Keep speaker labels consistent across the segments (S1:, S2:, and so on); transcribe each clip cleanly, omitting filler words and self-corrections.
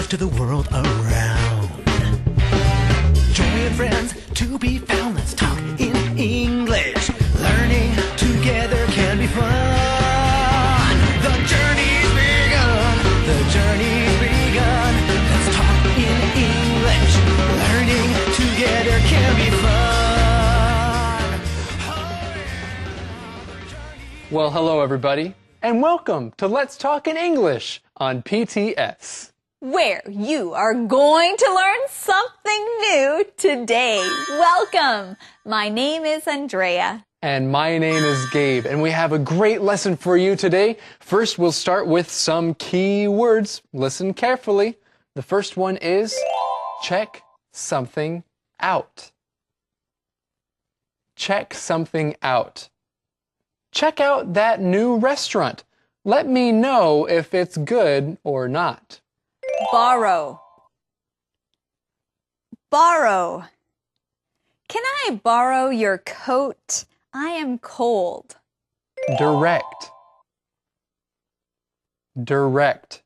S1: news to the world around. Join friends to be found. Let's talk in English. Learning together can be fun. The journey's begun. The journey's begun. Let's talk in English. Learning together can be fun.
S2: Well, hello everybody, and welcome to Let's Talk in English on PTS,
S3: where you are going to learn something new today. Welcome! My name is Andrea.
S2: And my name is Gabe, and we have a great lesson for you today. First, we'll start with some key words. Listen carefully. The first one is check something out. Check something out. Check out that new restaurant. Let me know if it's good or not.
S3: Borrow. Borrow. Can I borrow your coat? I am cold.
S2: Direct. Direct.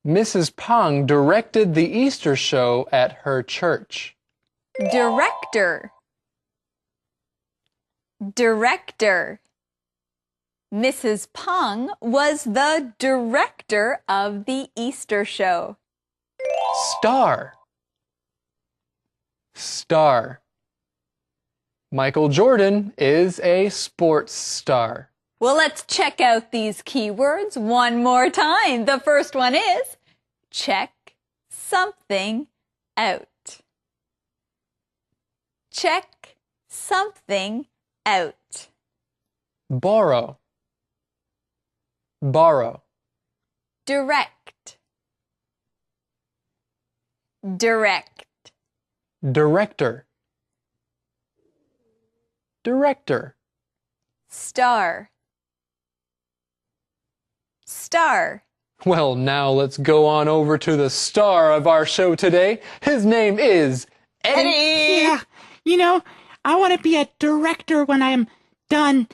S2: Mrs. Pang directed the Easter show at her church.
S3: Director. Director. Mrs. Pang was the director of the Easter show.
S2: Star. Star. Michael Jordan is a sports star.
S3: Well, let's check out these keywords one more time. The first one is check something out. Check something out.
S2: Borrow. Borrow.
S3: Direct. Direct.
S2: Director. Director.
S3: Star. Star.
S2: Well, now let's go on over to the star of our show today. His name is Eddie.
S4: Yeah, you know, I want to be a director when I'm done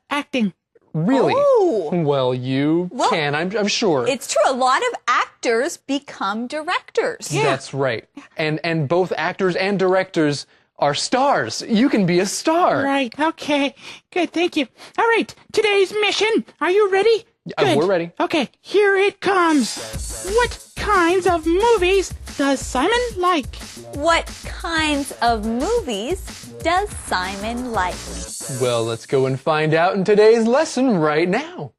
S4: acting.
S2: Really?
S3: Oh.
S2: Well, you can, I'm sure.
S3: It's true. A lot of actors become directors.
S4: Yeah.
S2: That's right. And both actors and directors are stars. You can be a star.
S4: Right, okay. Good, thank you. All right, today's mission. Are you ready? Good.
S2: We're ready.
S4: Okay, here it comes. What kinds of movies does Simon like?
S3: What kinds of movies does Simon like?
S2: Well, let's go and find out in today's lesson right now.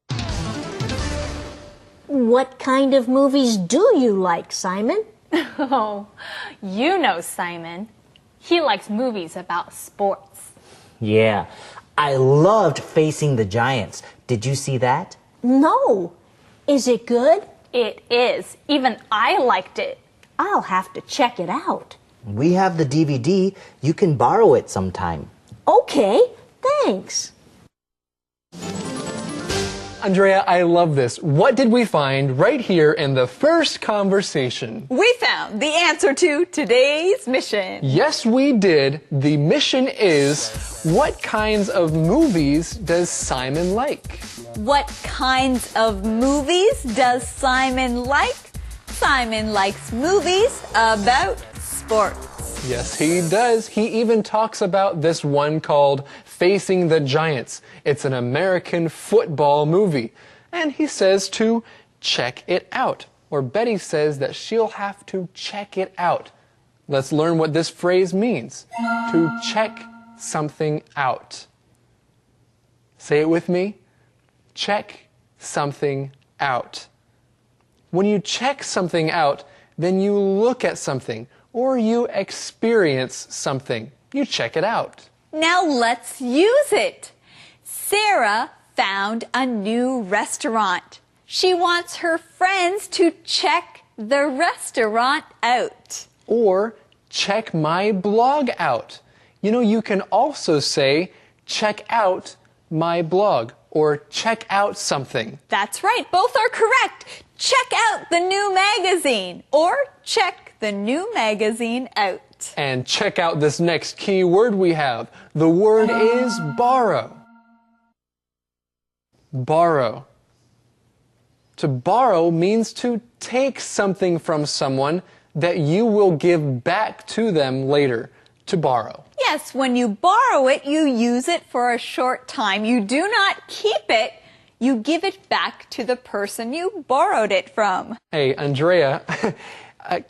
S5: What kind of movies do you like, Simon?
S6: Oh, you know Simon. He likes movies about sports.
S7: Yeah, I loved Facing the Giants. Did you see that?
S5: No. Is it good?
S6: It is. Even I liked it.
S5: I'll have to check it out.
S7: We have the DVD. You can borrow it sometime.
S5: Okay, thanks.
S2: Andrea, I love this. What did we find right here in the first conversation?
S3: We found the answer to today's mission.
S2: Yes, we did. The mission is, what kinds of movies does Simon like?
S3: What kinds of movies does Simon like? Simon likes movies about sports.
S2: Yes, he does. He even talks about this one called Facing the Giants. It's an American football movie. And he says to check it out. Or Betty says that she'll have to check it out. Let's learn what this phrase means. To check something out. Say it with me. Check something out. When you check something out, then you look at something or you experience something. You check it out.
S3: Now let's use it. Sarah found a new restaurant. She wants her friends to check the restaurant out.
S2: Or check my blog out. You know, you can also say check out my blog or check out something.
S3: That's right. Both are correct. Check out the new magazine or check the new magazine out.
S2: And check out this next key word we have. The word is borrow. Borrow. To borrow means to take something from someone that you will give back to them later. To borrow.
S3: Yes, when you borrow it, you use it for a short time. You do not keep it. You give it back to the person you borrowed it from.
S2: Hey, Andrea,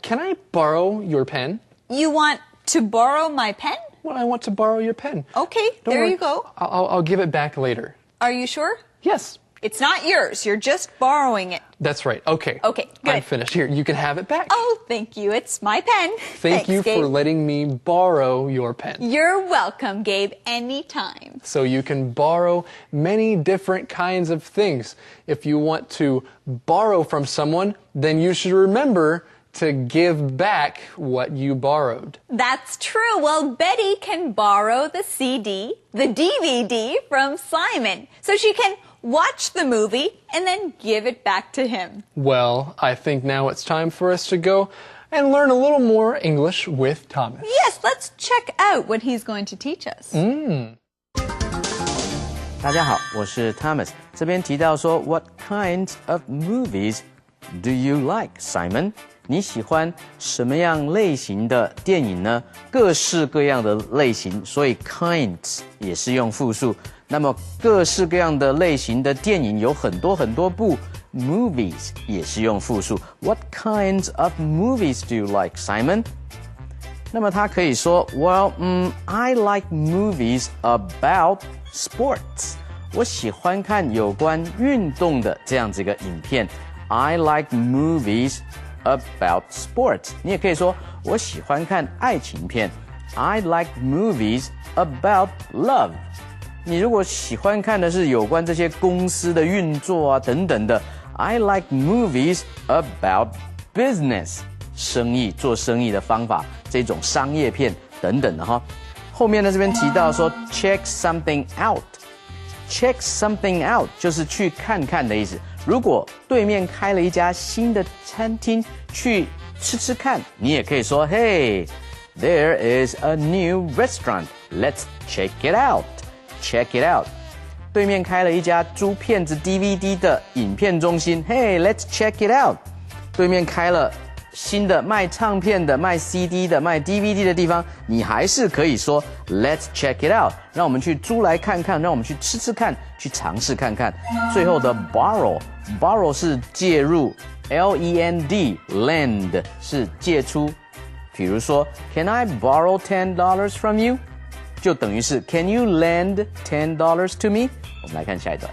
S2: can I borrow your pen?
S3: You want to borrow my pen?
S2: Well, I want to borrow your pen.
S3: Okay,
S2: Don't
S3: there
S2: worry.
S3: you go.
S2: I'll give it back later.
S3: Are you sure?
S2: Yes.
S3: It's not yours. You're just borrowing it.
S2: That's right. Okay.
S3: Okay, good.
S2: I'm finished. Here, you can have it back.
S3: Oh, thank you. It's my pen.
S2: Thank
S3: Thanks,
S2: you
S3: Gabe.
S2: for letting me borrow your pen.
S3: You're welcome, Gabe, anytime.
S2: So you can borrow many different kinds of things. If you want to borrow from someone, then you should remember to give back what you borrowed.
S3: That's true. Well, Betty can borrow the CD, the DVD from Simon, so she can watch the movie and then give it back to him.
S2: Well, I think now it's time for us to go and learn a little more English with Thomas.
S3: Yes, let's check out what he's going to teach us.
S8: 大家好，我是 Thomas。这边提到说 ，What kinds of movies do you like, Simon？ 你喜欢什么样类型的电影呢？各式各样的类型，所以 kinds 也是用复数。那么各式各样的类型的电影有很多很多部 ，movies 也是用复数。What kinds of movies do you like, Simon？ 那么他可以说 ，I like movies about sports。我喜欢看有关运动的这样子一个影片。I like movies about sports。你也可以说我喜欢看爱情片。I like movies about love。你如果喜欢看的是有关这些公司的运作啊等等的 ，I like movies about business， 生意做生意的方法，这种商业片等等的哈。后面呢这边提到说 check something out，check something out 就是去看看的意思。如果对面开了一家新的餐厅，去吃吃看，你也可以说 Hey, there is a new restaurant. Let's check it out.Check it out. 对面开了一家租片子 DVD 的影片中心 Hey, let's check it out. 对面开了新的卖唱片的、卖 CD 的、卖 DVD 的地方，你还是可以说 Let's check it out. 让我们去租来看看，让我们去吃吃看，去尝试看看。最后的 borrow 是介入 L-E-N-D lend 是借出。比如说 Can I borrow $10 from you?就等于是 Can you lend $10 to me? 我们来看下一段。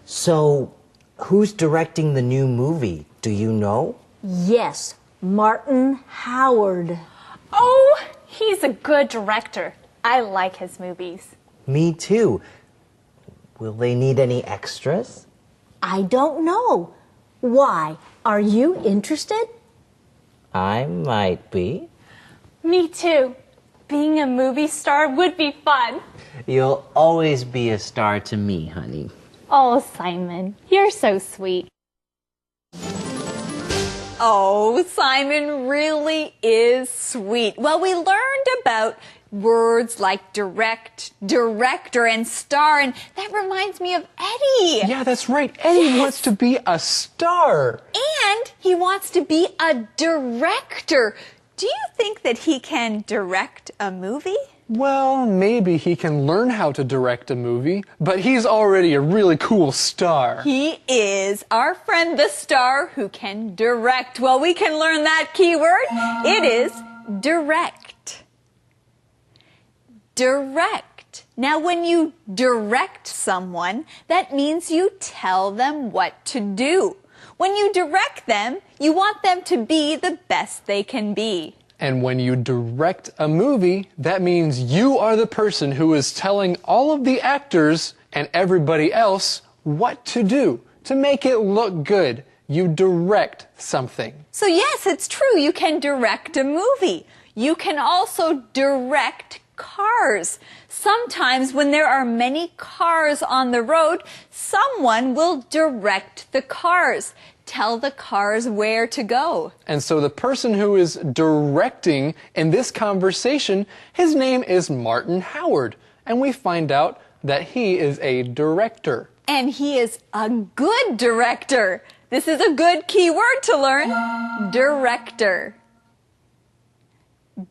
S7: So, who's directing the new movie? Do you know?
S5: Yes, Martin Howard.
S6: Oh, he's a good director. I like his movies.
S7: Me too. Will they need any extras?
S5: I don't know. Why? Are you interested?
S7: I might be.
S6: Me too. Being a movie star would be fun.
S7: You'll always be a star to me, honey.
S6: Oh, Simon, you're so sweet.
S3: Oh, Simon really is sweet. Well, we learned about words like direct, director, and star, and that reminds me of Eddie.
S2: Yeah, that's right. Eddie wants to be a star.
S3: And he wants to be a director. Do you think that he can direct a movie?
S2: Well, maybe he can learn how to direct a movie, but he's already a really cool star.
S3: He is our friend the star who can direct. Well, we can learn that keyword. It is direct. Direct. Now, when you direct someone, that means you tell them what to do. When you direct them, you want them to be the best they can be.
S2: And when you direct a movie, that means you are the person who is telling all of the actors and everybody else what to do to make it look good. You direct something.
S3: So yes, it's true. You can direct a movie. You can also direct cars. Sometimes when there are many cars on the road, someone will direct the cars. Tell the cars where to go.
S2: And so the person who is directing in this conversation, his name is Martin Howard. And we find out that he is a director.
S3: And he is a good director. This is a good key word to learn. Director.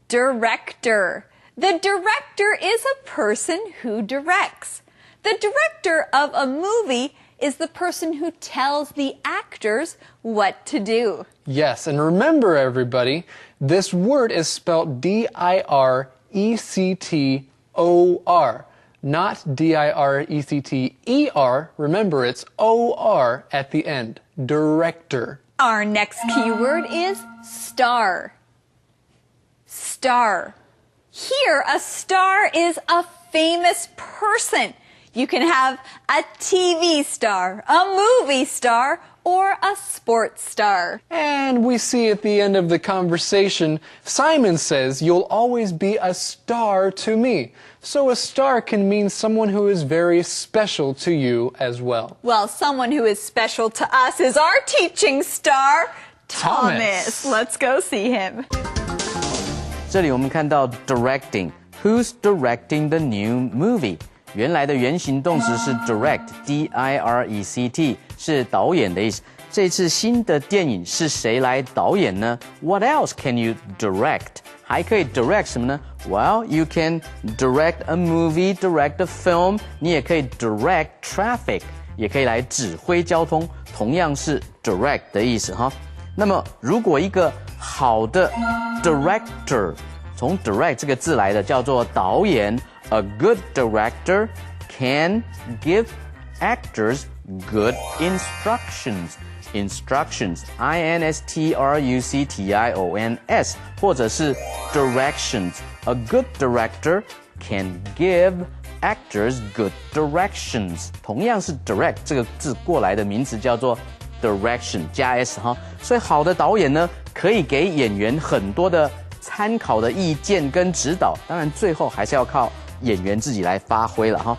S3: Director. The director is a person who directs. The director of a movie is the person who tells the actors what to do.
S2: Yes, and remember everybody, this word is spelled D-I-R-E-C-T-O-R, not D-I-R-E-C-T-E-R. Remember, it's O-R at the end. Director.
S3: Our next keyword is star. Star. Here, a star is a famous person. You can have a TV star, a movie star, or a sports star.
S2: And we see at the end of the conversation, Simon says, "You'll always be a star to me." So a star can mean someone who is very special to you as well.
S3: Well, someone who is special to us is our teaching star, Thomas. Let's go see him.
S8: 这里我们看到 directing. Who's directing the new movie? 原来的原形动词是 direct, D-I-R-E-C-T, 是导演的意思。这次新的电影是谁来导演呢？ What else can you direct? 还可以 direct 什么呢？ Well, you can direct a movie, direct a film. 你也可以 direct traffic, 也可以来指挥交通，同样是 direct 的意思哈。那么，如果一个好的 director， 从 direct 这个字来的，叫做导演。A good director can give actors good instructions. Instructions, I-N-S-T-R-U-C-T-I-O-N-S, 或者是 directions. A good director can give actors good directions. 同样是 direct 这个字过来的名词叫做 direction 加 s 哈。所以好的导演呢，可以给演员很多的参考的意见跟指导。当然最后还是要靠演员自己来发挥了哈。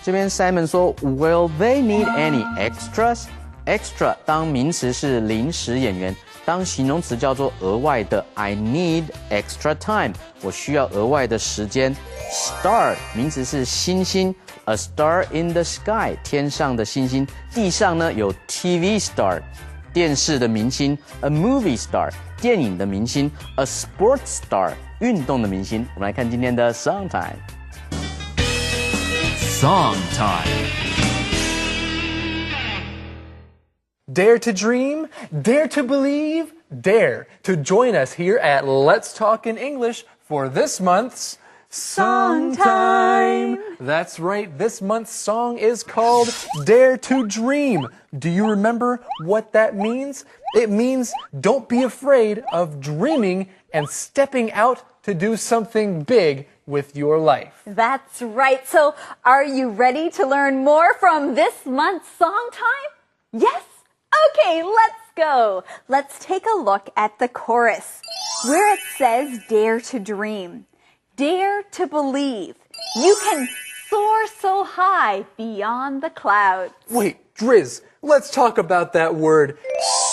S8: 这边 Simon 说 Will they need any extras? Extra 当名词是临时演员，当形容词叫做额外的。I need extra time. 我需要额外的时间。Star 名词是星星。A star in the sky 天上的星星。地上呢有 TV star 电视的明星。A movie star 电影的明星。A sports star运动的明星。我们来看今天的 Song Time。
S1: Song Time.
S2: Dare to dream, dare to believe, dare to join us here at Let's Talk in English for this month's Song Time. That's right, this month's song is called Dare to Dream. Do you remember what that means? It means don't be afraid of dreaming and stepping out to do something big with your life.
S3: That's right. So, are you ready to learn more from this month's Song Time? Yes? Okay, let's go. Let's take a look at the chorus, where it says dare to dream, dare to believe. You can soar so high beyond the clouds.
S2: Wait, Driz, let's talk about that word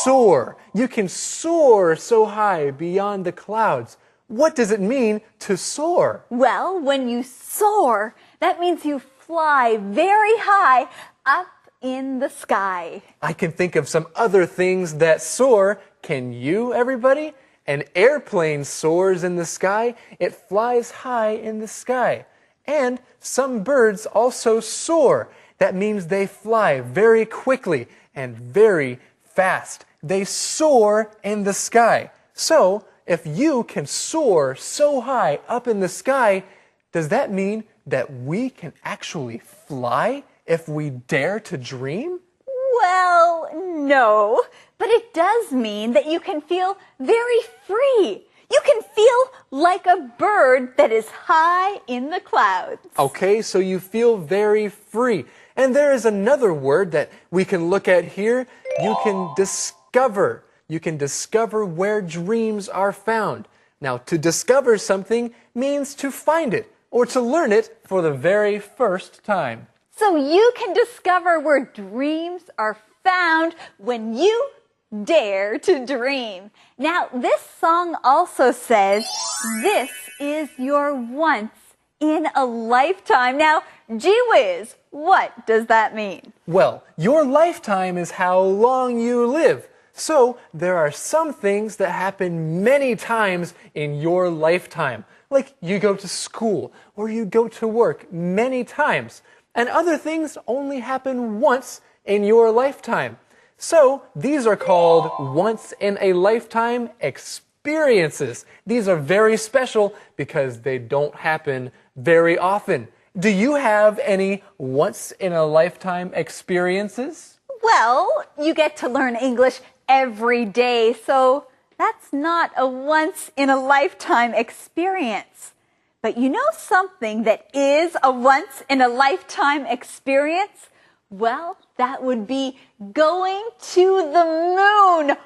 S2: soar. You can soar so high beyond the clouds. What does it mean to soar?
S3: Well, when you soar, that means you fly very high up in the sky.
S2: I can think of some other things that soar. Can you, everybody? An airplane soars in the sky. It flies high in the sky. And some birds also soar. That means they fly very quickly and very fast. They soar in the sky. So, if you can soar so high up in the sky, does that mean that we can actually fly if we dare to dream?
S3: Well, no, but it does mean that you can feel very free. You can feel like a bird that is high in the clouds.
S2: Okay, so you feel very free. And there is another word that we can look at here. You can discover. You can discover where dreams are found. Now, to discover something means to find it or to learn it for the very first time.
S3: So you can discover where dreams are found when you dare to dream. Now, this song also says, this is your once in a lifetime. Now, gee whiz, What does that mean?
S2: Well, your lifetime is how long you live. So, there are some things that happen many times in your lifetime. Like you go to school or you go to work many times. And other things only happen once in your lifetime. So, these are called once-in-a-lifetime experiences. These are very special because they don't happen very often. Do you have any once-in-a-lifetime experiences?
S3: Well, you get to learn English every day, so that's not a once-in-a-lifetime experience. But you know something that is a once-in-a-lifetime experience? Well, that would be going to the moon.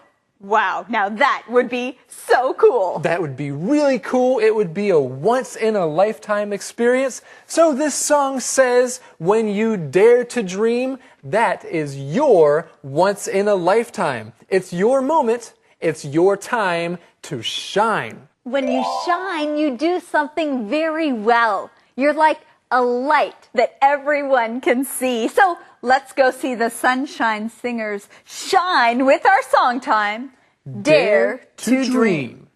S3: Wow, now that would be so cool.
S2: That would be really cool. It would be a once-in-a-lifetime experience. So this song says, when you dare to dream, that is your once-in-a-lifetime. It's your moment. It's your time to shine.
S3: When you shine, you do something very well. You're like a light that everyone can see. So let's go see the Sunshine Singers shine with our song time. Dare to dream.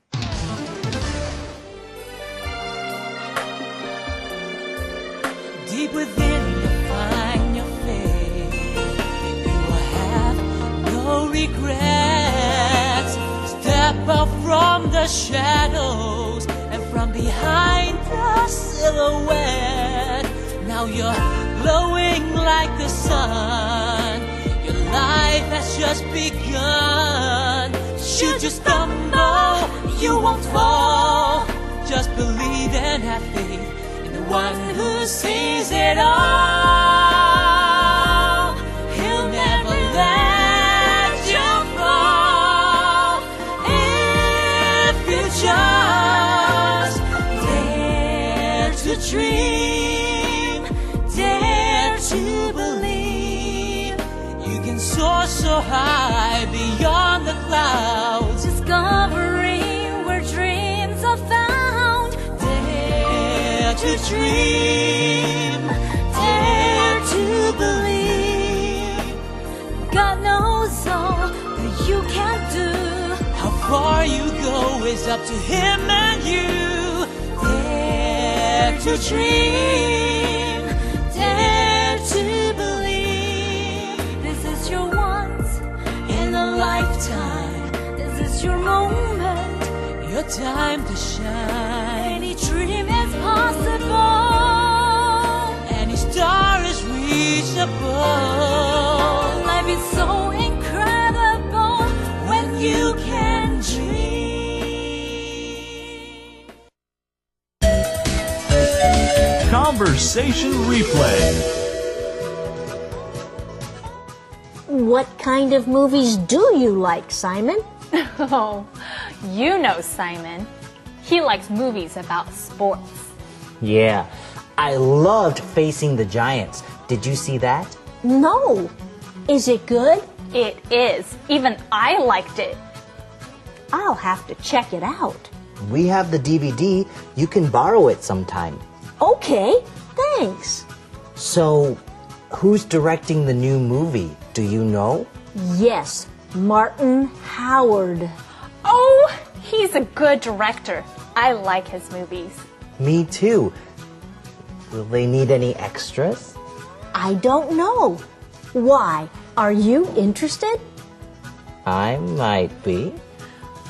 S9: Deep within you find your faith. You will have no regrets. Step out from the shadows and from behind the silhouette. Now you're glowing like the sun. Your life has just begun. Should you stumble, you won't fall. Just believe and have faith in the one who sees it all. He'll never let you fall if you just dare to dream, dare to believe. You can soar so high beyond the clouds, discovering where dreams are found. Dare to dream, dare to believe. God knows all that you can do. How far you go is up to Him and you. Dare to dream, dare to believe. This is your once in a lifetime. This is your moment, your time to shine. Any dream is possible. Any star is reachable. Life is so incredible when you can dream.
S10: Conversation replay.
S5: What kind of movies do you like, Simon?
S6: Oh, you know Simon. He likes movies about sports.
S7: Yeah, I loved Facing the Giants. Did you see that?
S5: No. Is it good?
S6: It is. Even I liked it.
S5: I'll have to check it out.
S7: We have the DVD. You can borrow it sometime.
S5: Okay, thanks.
S7: So, who's directing the new movie? Do you know?
S5: Yes, Martin Howard.
S6: Oh, he's a good director. I like his movies.
S7: Me too. Will they need any extras?
S5: I don't know. Why? Are you interested?
S7: I might be.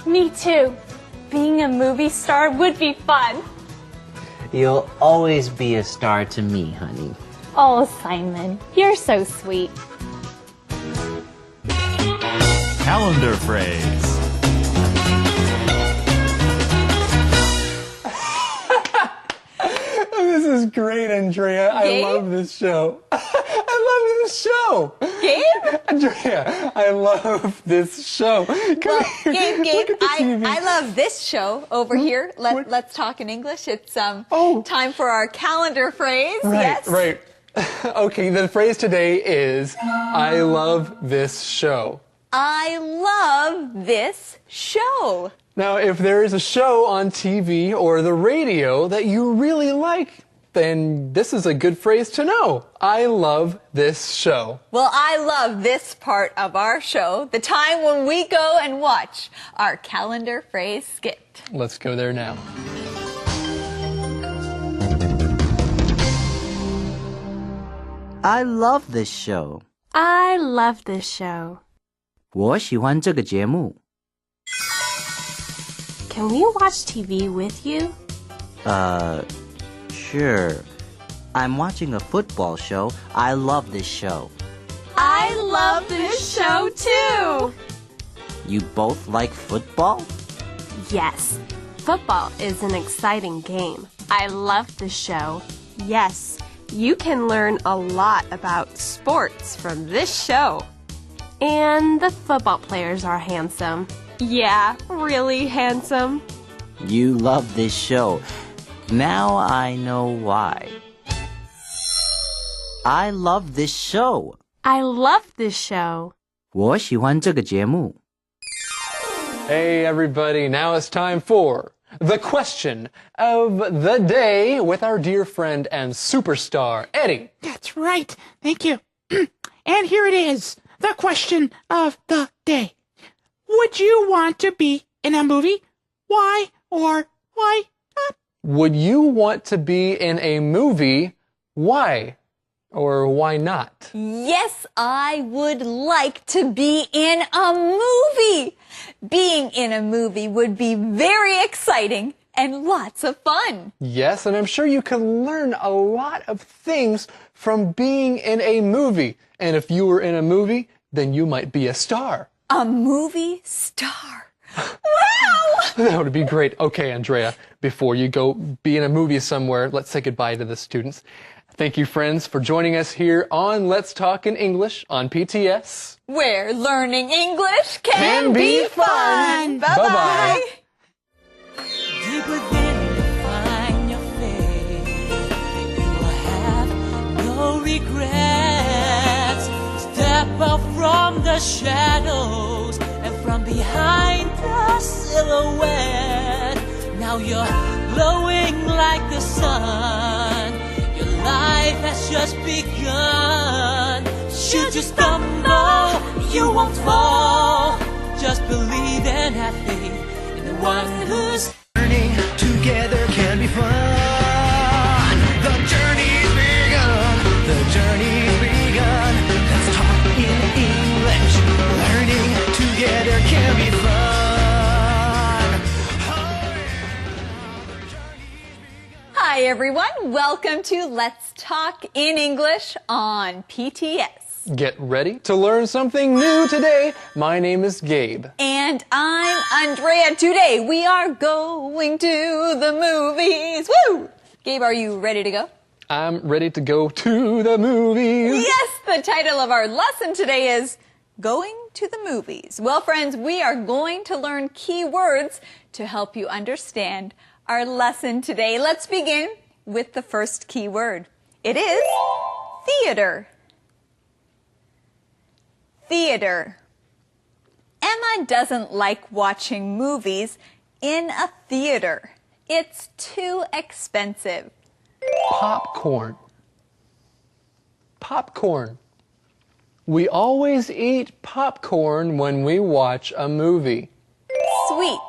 S6: Me too. Being a movie star would be fun.
S7: You'll always be a star to me, honey.
S6: Oh, Simon, you're so sweet.
S10: Calendar phrase.
S2: This is great, Andrea.
S3: Gabe?
S2: I love this show. I love this show.
S3: Gabe?
S2: Andrea, I love this show.
S3: Well, Gabe,
S2: Look at the TV.
S3: I love this show over here. Let's talk in English. It's time for our calendar phrase.
S2: Right,
S3: yes?
S2: right. Okay, the phrase today is, I love this show.
S3: I love this show.
S2: Now, if there is a show on TV or the radio that you really like, then this is a good phrase to know. I love this show.
S3: Well, I love this part of our show, the time when we go and watch our calendar phrase skit.
S2: Let's go there now.
S7: I love this show.
S11: I love this show.
S7: 我喜欢这个节目。
S11: Can we watch TV with you?
S7: Sure. I'm watching a football show. I love this show.
S11: I love this show too.
S7: You both like football?
S11: Yes. Football is an exciting game. I love the show. Yes. You can learn a lot about sports from this show. And the football players are handsome. Yeah, really handsome.
S7: You love this show. Now I know why. I love this show.
S11: I love this show.
S7: 我喜欢这个节目。
S2: Hey everybody, now it's time for the question of the day with our dear friend and superstar, Eddie.
S4: That's right. Thank you. And here it is, the question of the day. Would you want to be in a movie? Why or why not?
S2: Would you want to be in a movie? Why or why not?
S3: Yes, I would like to be in a movie. Being in a movie would be very exciting and lots of fun.
S2: Yes, and I'm sure you can learn a lot of things from being in a movie. And if you were in a movie, then you might be a star.
S3: A movie star. Wow!
S2: That would be great. Okay, Andrea, before you go be in a movie somewhere, let's say goodbye to the students. Thank you, friends, for joining us here on Let's Talk in English on PTS.
S3: Where learning English can be fun. Bye-bye.
S9: Deep within you find your faith. You will have no regrets. Step out from the shadows and from behind the silhouette. Now you're glowing like the sun. Your life has just begun. Should you stumble, you won't fall. Just believe and have faith in the one who's
S1: Learning together can be fun. The journey's begun. The journey's begun. Let's talk in English. Learning together can be fun.
S3: Hi, everyone. Welcome to Let's Talk in English on PTS.
S2: Get ready to learn something new today. My name is Gabe.
S3: And I'm Andrea. Today we are going to the movies. Woo! Gabe, are you ready to go?
S2: I'm ready to go to the movies.
S3: Yes, the title of our lesson today is Going to the Movies. Well, friends, we are going to learn key words to help you understand our lesson today. Let's begin with the first key word. It is theater. Theater. Emma doesn't like watching movies in a theater. It's too expensive.
S2: Popcorn. Popcorn. We always eat popcorn when we watch a movie.
S3: Sweet.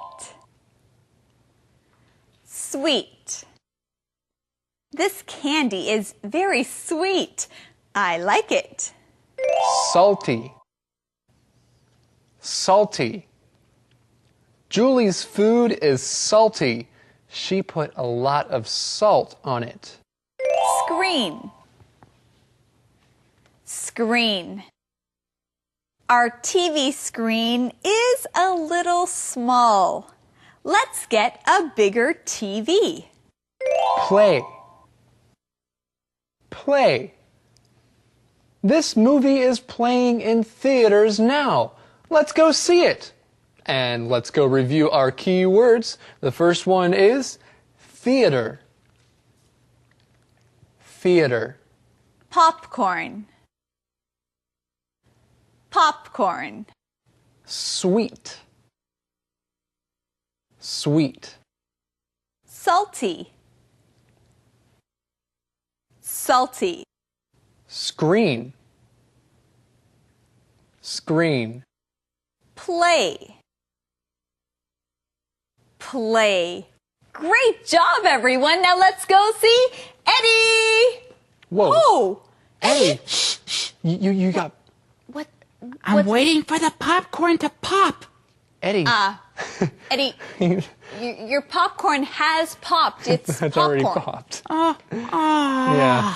S3: Sweet. This candy is very sweet. I like it.
S2: Salty. Salty. Julie's food is salty. She put a lot of salt on it.
S3: Screen. Screen. Our TV screen is a little small. Let's get a bigger TV.
S2: Play. Play. This movie is playing in theaters now. Let's go see it. And let's go review our key words. The first one is theater. Theater.
S3: Popcorn. Popcorn.
S2: Sweet. Sweet.
S3: Salty. salty.
S2: Screen. Screen.
S3: Play. Play. Great job, everyone. Now let's go see Eddie.
S2: Whoa.
S3: Oh,
S2: Eddie. You got...
S3: what?
S4: I'm waiting for the popcorn to pop.
S2: Eddie.
S3: Eddie, your popcorn has popped. It's
S2: It's
S3: popcorn.
S2: already popped.
S4: Yeah.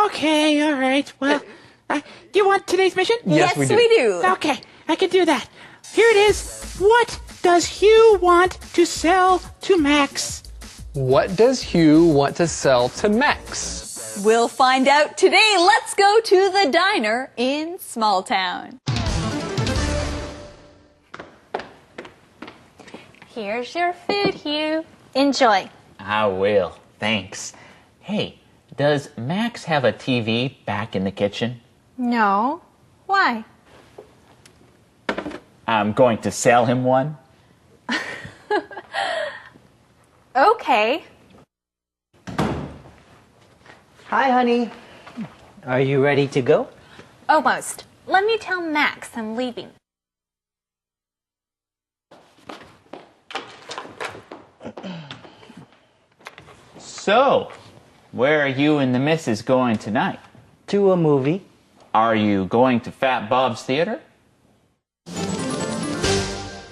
S4: Okay, all right. Well, do you want today's mission?
S2: Yes, we do.
S4: Okay, I can do that. Here it is. What does Hugh want to sell to Max?
S2: What does Hugh want to sell to Max?
S3: We'll find out today. Let's go to the diner in Small Town.
S6: Here's your food, Hugh. Enjoy.
S12: I will, thanks. Hey, does Max have a TV back in the kitchen?
S6: No. Why?
S12: I'm going to sell him one.
S6: Okay.
S7: Hi, honey. Are you ready to go?
S6: Almost. Let me tell Max I'm leaving.
S12: So, where are you and the missus going tonight?
S7: To a movie.
S12: Are you going to Fat Bob's Theater?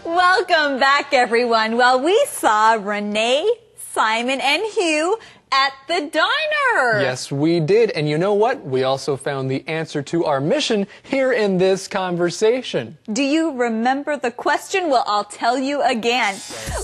S3: Welcome back, everyone. Well, we saw Renee, Simon, and Hugh at the diner.
S2: Yes, we did. And you know what? We also found the answer to our mission here in this conversation.
S3: Do you remember the question? Well, I'll tell you again.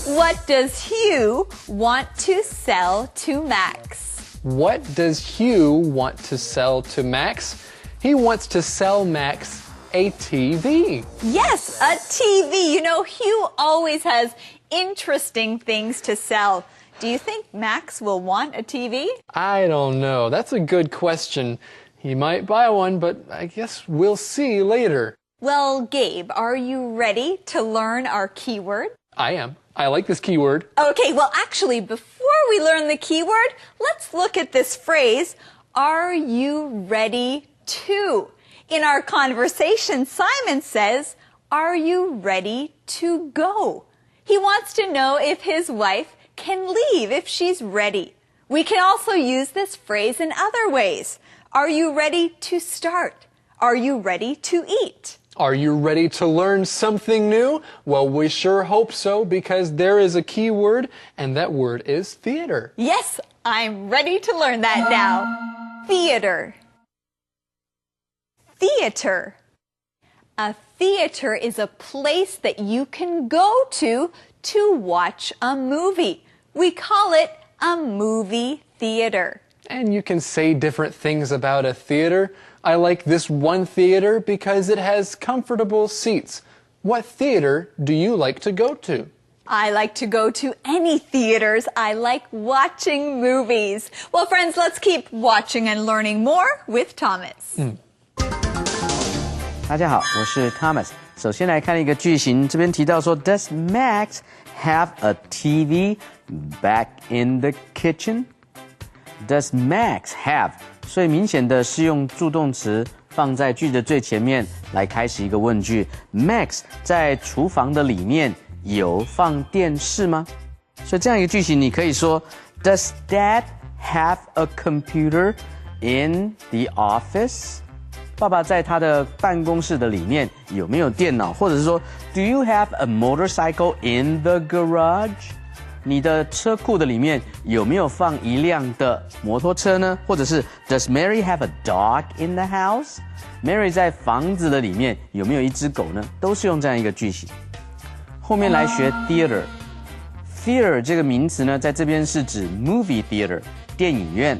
S3: What does Hugh want to sell to Max?
S2: What does Hugh want to sell to Max? He wants to sell Max a TV.
S3: Yes, a TV. You know, Hugh always has interesting things to sell. Do you think Max will want a TV?
S2: I don't know. That's a good question. He might buy one, but I guess we'll see later.
S3: Well, Gabe, are you ready to learn our keyword?
S2: I am. I like this keyword.
S3: Okay, well, actually, before we learn the keyword, let's look at this phrase, are you ready to? In our conversation, Simon says, are you ready to go? He wants to know if his wife can leave, if she's ready. We can also use this phrase in other ways. Are you ready to start? Are you ready to eat?
S2: Are you ready to learn something new? Well, we sure hope so, because there is a key word, and that word is theater.
S3: Yes, I'm ready to learn that now. Theater. Theater. A theater is a place that you can go to watch a movie. We call it a movie theater.
S2: And you can say different things about a theater. I like this one theater because it has comfortable seats. What theater do you like to go to?
S3: I like to go to any theaters. I like watching movies. Well, friends, let's keep watching and learning more with Thomas.
S8: 大家好，我是 Thomas。首先来看一个句型，这边提到说 ，Does Max have a TV back in the kitchen? Does Max have？ 所以明显的是用助动词放在句的最前面来开始一个问句。Max 在厨房的里面有放电视吗？所以这样一个句型，你可以说 Does Dad have a computer in the office？ 爸爸在他的办公室的里面有没有电脑？或者是说 Do you have a motorcycle in the garage？ 你的车库的里面有没有放一辆的摩托车呢？或者是 Does Mary have a dog in the house？ Mary 在房子的里面有没有一只狗呢？都是用这样一个句型。后面来学 theater。theater 这个名词呢，在这边是指 movie theater 电影院。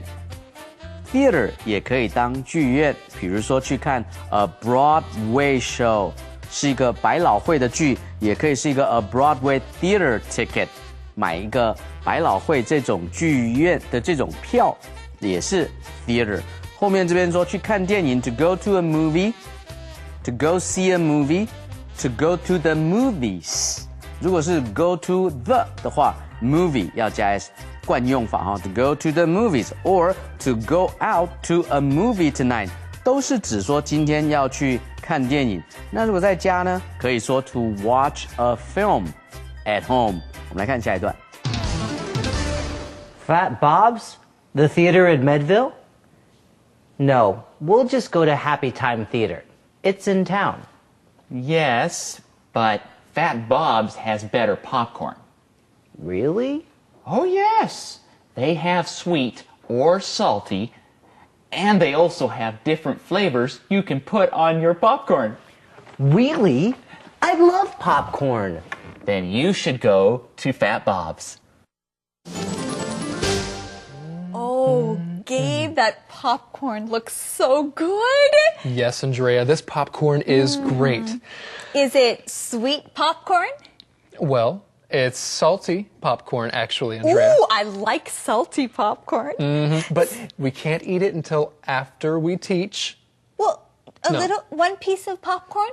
S8: theater 也可以当剧院，比如说去看 a Broadway show 是一个百老汇的剧，也可以是一个 a Broadway theater ticket。买一个百老汇这种剧院的这种票也是 theater。后面这边说去看电影 to go to a movie， to go see a movie， to go to the movies。如果是 go to the 的话 ，movie 要加 s，惯用法哈。To go to the movies or to go out to a movie tonight 都是指说今天要去看电影。那如果在家呢，可以说 to watch a film at home。我们来看下一段。
S7: Fat Bob's? The theater in Medville? No, we'll just go to Happy Time Theater. It's in town.
S12: Yes, but Fat Bob's has better popcorn.
S7: Really?
S12: Oh, yes. They have sweet or salty, and they also have different flavors you can put on your popcorn.
S7: Really? I love popcorn.
S12: Then you should go to Fat Bob's.
S3: Oh, Gabe, that popcorn looks so good.
S2: Yes, Andrea, this popcorn is great.
S3: Is it sweet popcorn?
S2: Well, it's salty popcorn, actually, Andrea.
S3: Ooh, I like salty popcorn.
S2: But we can't eat it until after we teach.
S3: Well, one piece of popcorn?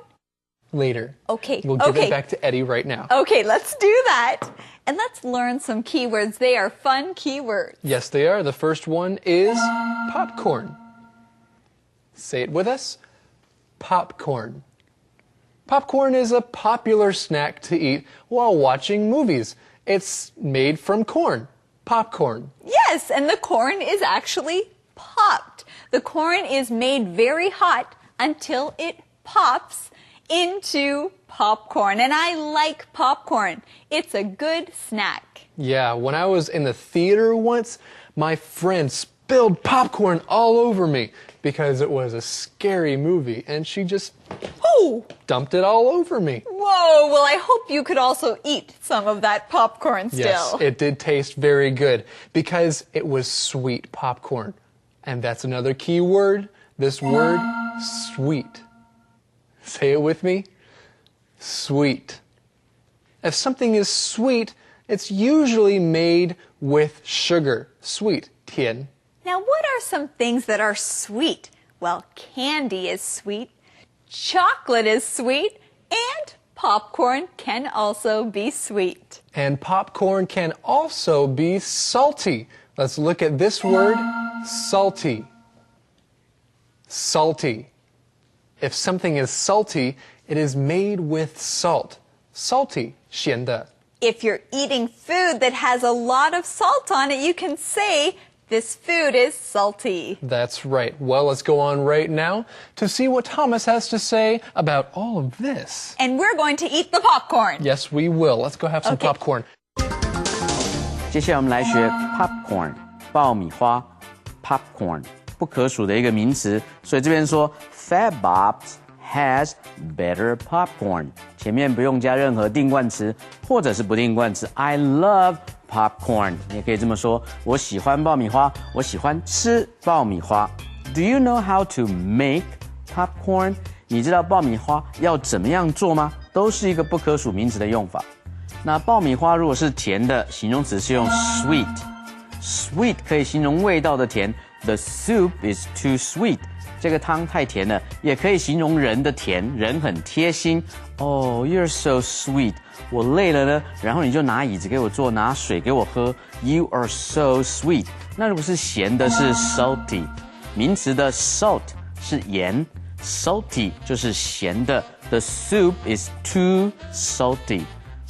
S2: Later.
S3: Okay.
S2: We'll give it back to Eddie right now.
S3: Okay, let's do that. And let's learn some keywords. They are fun keywords.
S2: Yes, they are. The first one is popcorn. Say it with us. Popcorn. Popcorn is a popular snack to eat while watching movies. It's made from corn. Popcorn.
S3: Yes, and the corn is actually popped. The corn is made very hot until it pops into popcorn. And I like popcorn. It's a good snack.
S2: Yeah, when I was in the theater once, my friend spilled popcorn all over me because it was a scary movie, and she just dumped it all over me.
S3: Whoa, well, I hope you could also eat some of that popcorn still.
S2: Yes, it did taste very good because it was sweet popcorn. And that's another key word, this word, sweet. Say it with me. Sweet. If something is sweet, it's usually made with sugar. Sweet, 甜.
S3: Now, what are some things that are sweet? Well, candy is sweet, chocolate is sweet, and popcorn can also be sweet.
S2: And popcorn can also be salty. Let's look at this word, salty. Salty. If something is salty, it is made with salt. Salty, 咸的.
S3: If you're eating food that has a lot of salt on it, you can say, this food is salty.
S2: That's right. Well, let's go on right now to see what Thomas has to say about all of this.
S3: And we're going to eat the popcorn.
S2: Yes, we will. Let's go have some popcorn.
S8: 接下来我们来学 popcorn 爆米花 popcorn 不可数的一个名词，所以这边说 Fat Bob's has better popcorn， 前面不用加任何定冠词或者是不定冠词。I love popcorn， 你也可以这么说，我喜欢爆米花，我喜欢吃爆米花。Do you know how to make popcorn？ 你知道爆米花要怎么样做吗？都是一个不可数名词的用法。那爆米花如果是甜的，形容词是用 sweet。Sweet 可以形容味道的甜。The soup is too sweet。这个汤太甜了，也可以形容人的甜，人很贴心。Oh, you're so sweet。我累了呢，然后你就拿椅子给我坐，拿水给我喝。You are so sweet。那如果是咸的，是 salty。名词的 salt 是盐 ，salty 就是咸的。The soup is too salty。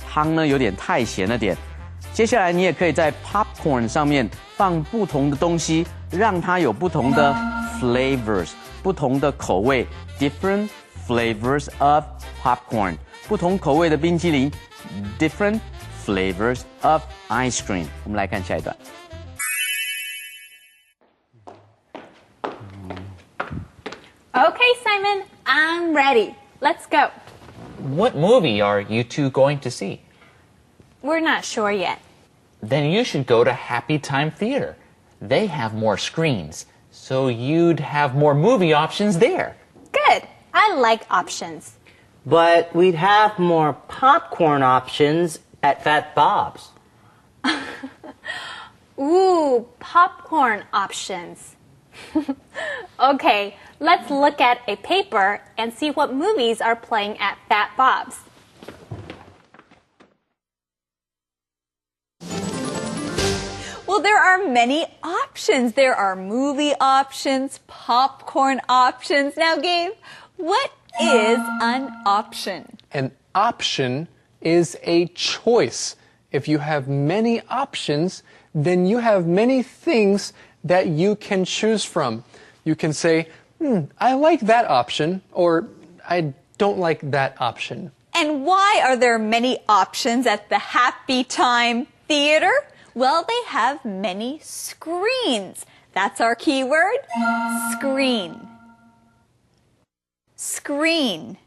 S8: 汤呢有点太咸了点。接下来你也可以在 popcorn 上面放不同的东西，让它有不同的 flavors， 不同的口味 ，different flavors of popcorn， 不同口味的冰淇淋 ，different flavors of ice cream。我们来看下一段。
S6: Okay, Simon, I'm ready. Let's go.
S12: What movie are you two going to see?
S6: We're not sure yet.
S12: Then you should go to Happy Time Theater. They have more screens, so you'd have more movie options there.
S6: Good. I like options.
S7: But we'd have more popcorn options at Fat Bob's.
S6: Ooh, popcorn options. Okay, let's look at a paper and see what movies are playing at Fat Bob's.
S3: Well, Well, there are many options. There are movie options, popcorn options. Now, Gabe, what is an option?
S2: An option is a choice. If you have many options, then you have many things that you can choose from. You can say, I like that option, or I don't like that option.
S3: And why are there many options at the Happy Time Theater? Well, they have many screens. That's our keyword, screen. Screen.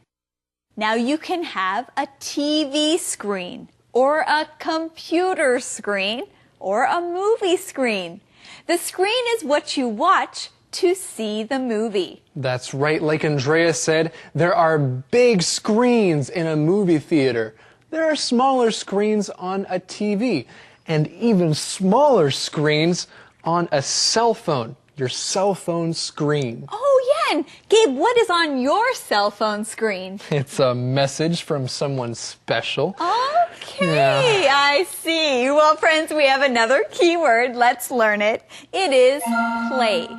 S3: Now you can have a TV screen, or a computer screen, or a movie screen. The screen is what you watch to see the movie.
S2: That's right. Like Andrea said, there are big screens in a movie theater. There are smaller screens on a TV, and even smaller screens on a cell phone, your cell phone screen.
S3: Oh, yeah. And Gabe, what is on your cell phone screen?
S2: It's a message from someone special.
S3: Okay, I see. Well, friends, we have another keyword. Let's learn it. It is play.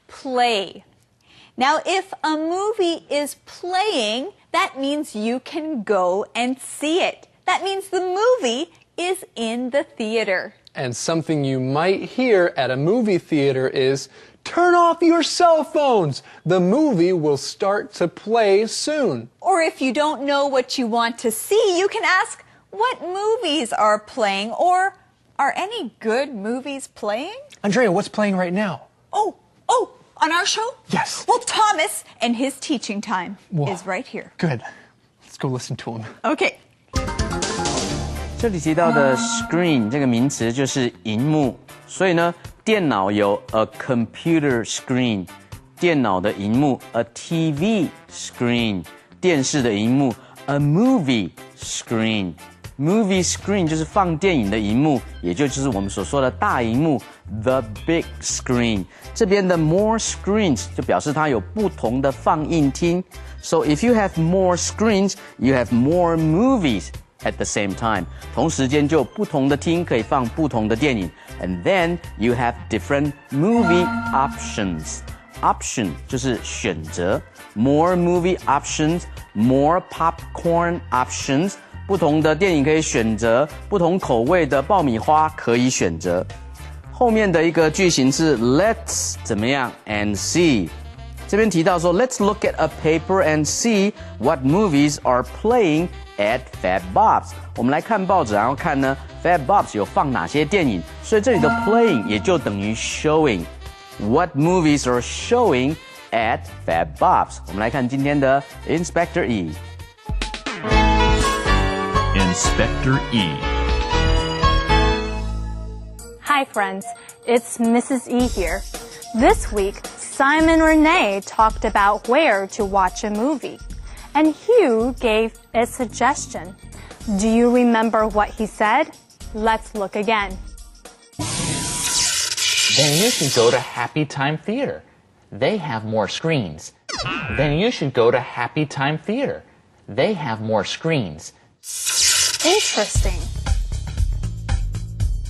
S3: Play. Now, if a movie is playing, that means you can go and see it. That means the movie is in the theater.
S2: And something you might hear at a movie theater is, turn off your cell phones. The movie will start to play soon.
S3: Or if you don't know what you want to see, you can ask, what movies are playing? Or, are any good movies playing?
S2: Andrea, what's playing right now?
S3: Oh, on our show?
S2: Yes.
S3: Well, Thomas and his teaching time is right here.
S2: Good. Let's go listen to him.
S3: Okay.
S8: 这里提到的 screen 这个名词就是荧幕，所以呢，电脑有 a computer screen， 电脑的荧幕 a TV screen， 电视的荧幕 a movie screen。Movie screen 就是放电影的荧幕，也就是我们所说的大荧幕 the big screen。这边的 more screens 就表示它有不同的放映厅。So if you have more screens, you have more movies at the same time. 同时间就有不同的厅可以放不同的电影。And then you have different movie options. Option 就是选择 more movie options, more popcorn options。不同的电影可以选择，不同口味的爆米花可以选择。后面的一个句型是 Let's 怎么样 and see。这边提到说 Let's look at a paper and see what movies are playing at Fat Bob's。我们来看报纸，然后看呢 Fat Bob's 有放哪些电影。所以这里的 playing 也就等于 showing。What movies are showing at Fat Bob's？ 我们来看今天的 Inspector E。Inspector
S10: E.
S6: Hi friends, it's Mrs. E here. This week, Simon Renee talked about where to watch a movie, and Hugh gave a suggestion. Do you remember what he said? Let's look again.
S12: Then you should go to Happy Time Theater. They have more screens. Then you should go to Happy Time Theater. They have more screens.
S6: Interesting.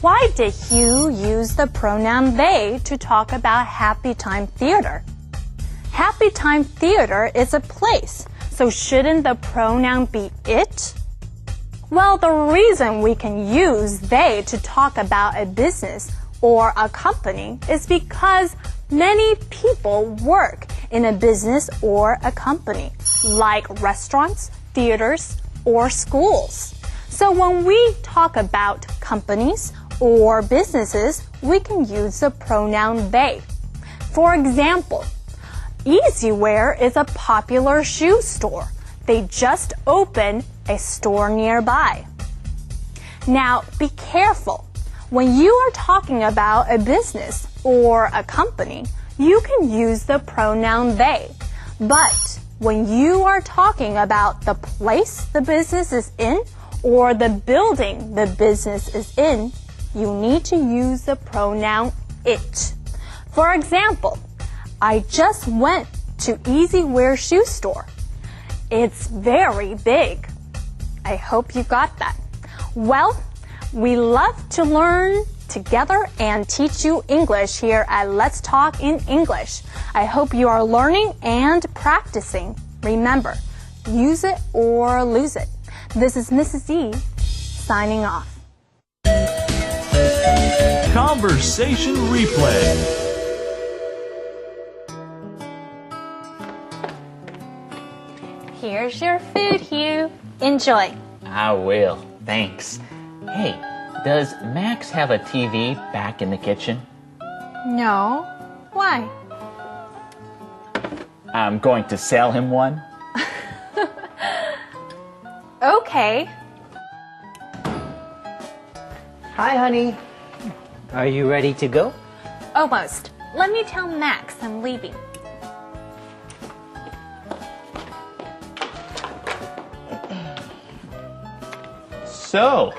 S6: Why did Hugh use the pronoun they to talk about Happy Time Theater? Happy Time Theater is a place, so shouldn't the pronoun be it? Well, the reason we can use they to talk about a business or a company is because many people work in a business or a company, like restaurants, theaters, or schools. So when we talk about companies or businesses, we can use the pronoun they. For example, Easywhere is a popular shoe store. They just opened a store nearby. Now, be careful. When you are talking about a business or a company, you can use the pronoun they. But when you are talking about the place the business is in or the building the business is in, you need to use the pronoun it. For example, I just went to Easywhere shoe store. It's very big. I hope you got that. Well, We love to learn together and teach you English here at Let's Talk in English. I hope you are learning and practicing. Remember, use it or lose it. This is Mrs. E signing off.
S10: Conversation replay.
S6: Here's your food, Hugh. Enjoy.
S12: I will. Thanks. Hey, does Max have a TV back in the kitchen?
S6: No. Why?
S12: I'm going to sell him one.
S6: Okay.
S7: Hi, honey. Are you ready to go?
S6: Almost. Let me tell Max I'm leaving.
S12: So,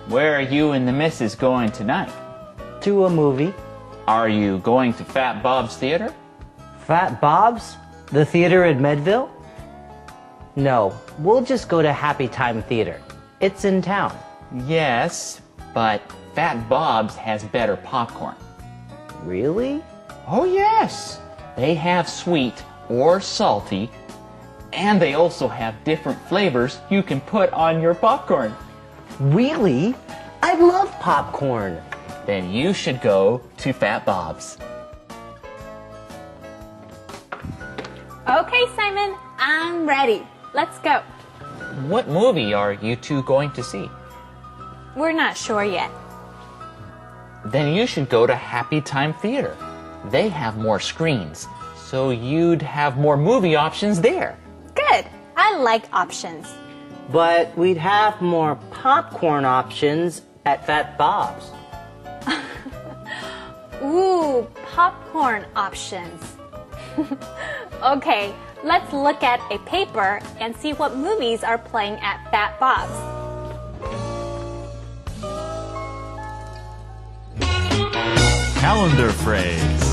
S12: where are you and the missus going tonight?
S7: To a movie.
S12: Are you going to Fat Bob's Theater?
S7: Fat Bob's? The theater in Medville? No, we'll just go to Happy Time Theater. It's in town.
S12: Yes, but Fat Bob's has better popcorn.
S7: Really?
S12: Oh, yes. They have sweet or salty, and they also have different flavors you can put on your popcorn.
S7: Really? I love popcorn.
S12: Then you should go to Fat Bob's.
S6: Okay, Simon, I'm ready. Let's go.
S12: What movie are you two going to see?
S6: We're not sure yet.
S12: Then you should go to Happy Time Theater. They have more screens, so you'd have more movie options there.
S6: Good. I like options.
S7: But we'd have more popcorn options at Fat Bob's.
S6: Ooh, popcorn options. Okay, let's look at a paper and see what movies are playing at Fat Bob's.
S10: Calendar phrase.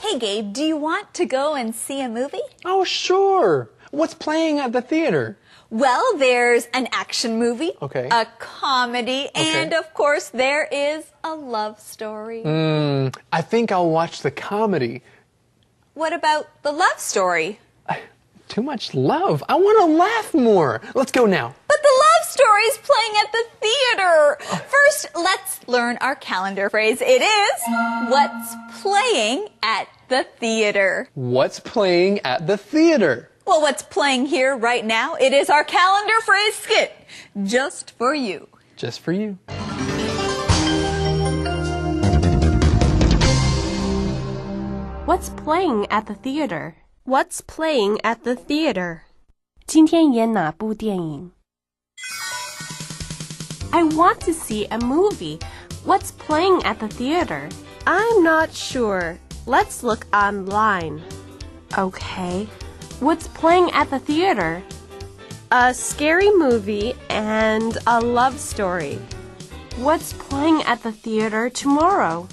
S3: Hey, Gabe, do you want to go and see a movie?
S2: Oh, sure. What's playing at the theater?
S3: Well, there's an action movie,
S2: Okay.
S3: a comedy, and of course there is a love story.
S2: I think I'll watch the comedy.
S3: What about the love story?
S2: Too much love. I want to laugh more. Let's go now.
S3: But the love story's playing at the theater. First, let's learn our calendar phrase. It is, what's playing at the theater?
S2: What's playing at the theater?
S3: Well, what's playing here right now? It is our calendar phrase skit, just for you.
S2: Just for you.
S11: What's playing at the theater? What's playing at the theater? 今天演哪部电影? I want to see a movie. What's playing at the theater? I'm not sure. Let's look online. Okay. What's playing at the theater? A scary movie and a love story. What's playing at the theater tomorrow?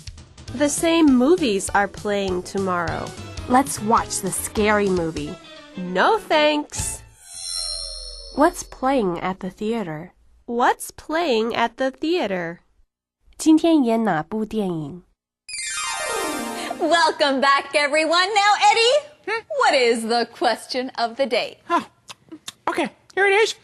S11: The same movies are playing tomorrow. Let's watch the scary movie. No thanks. What's playing at the theater? What's playing at the theater? 今天演哪部电影?
S3: Welcome back, everyone. Now, Eddie, what is the question of the day?
S4: Oh, okay, here it is.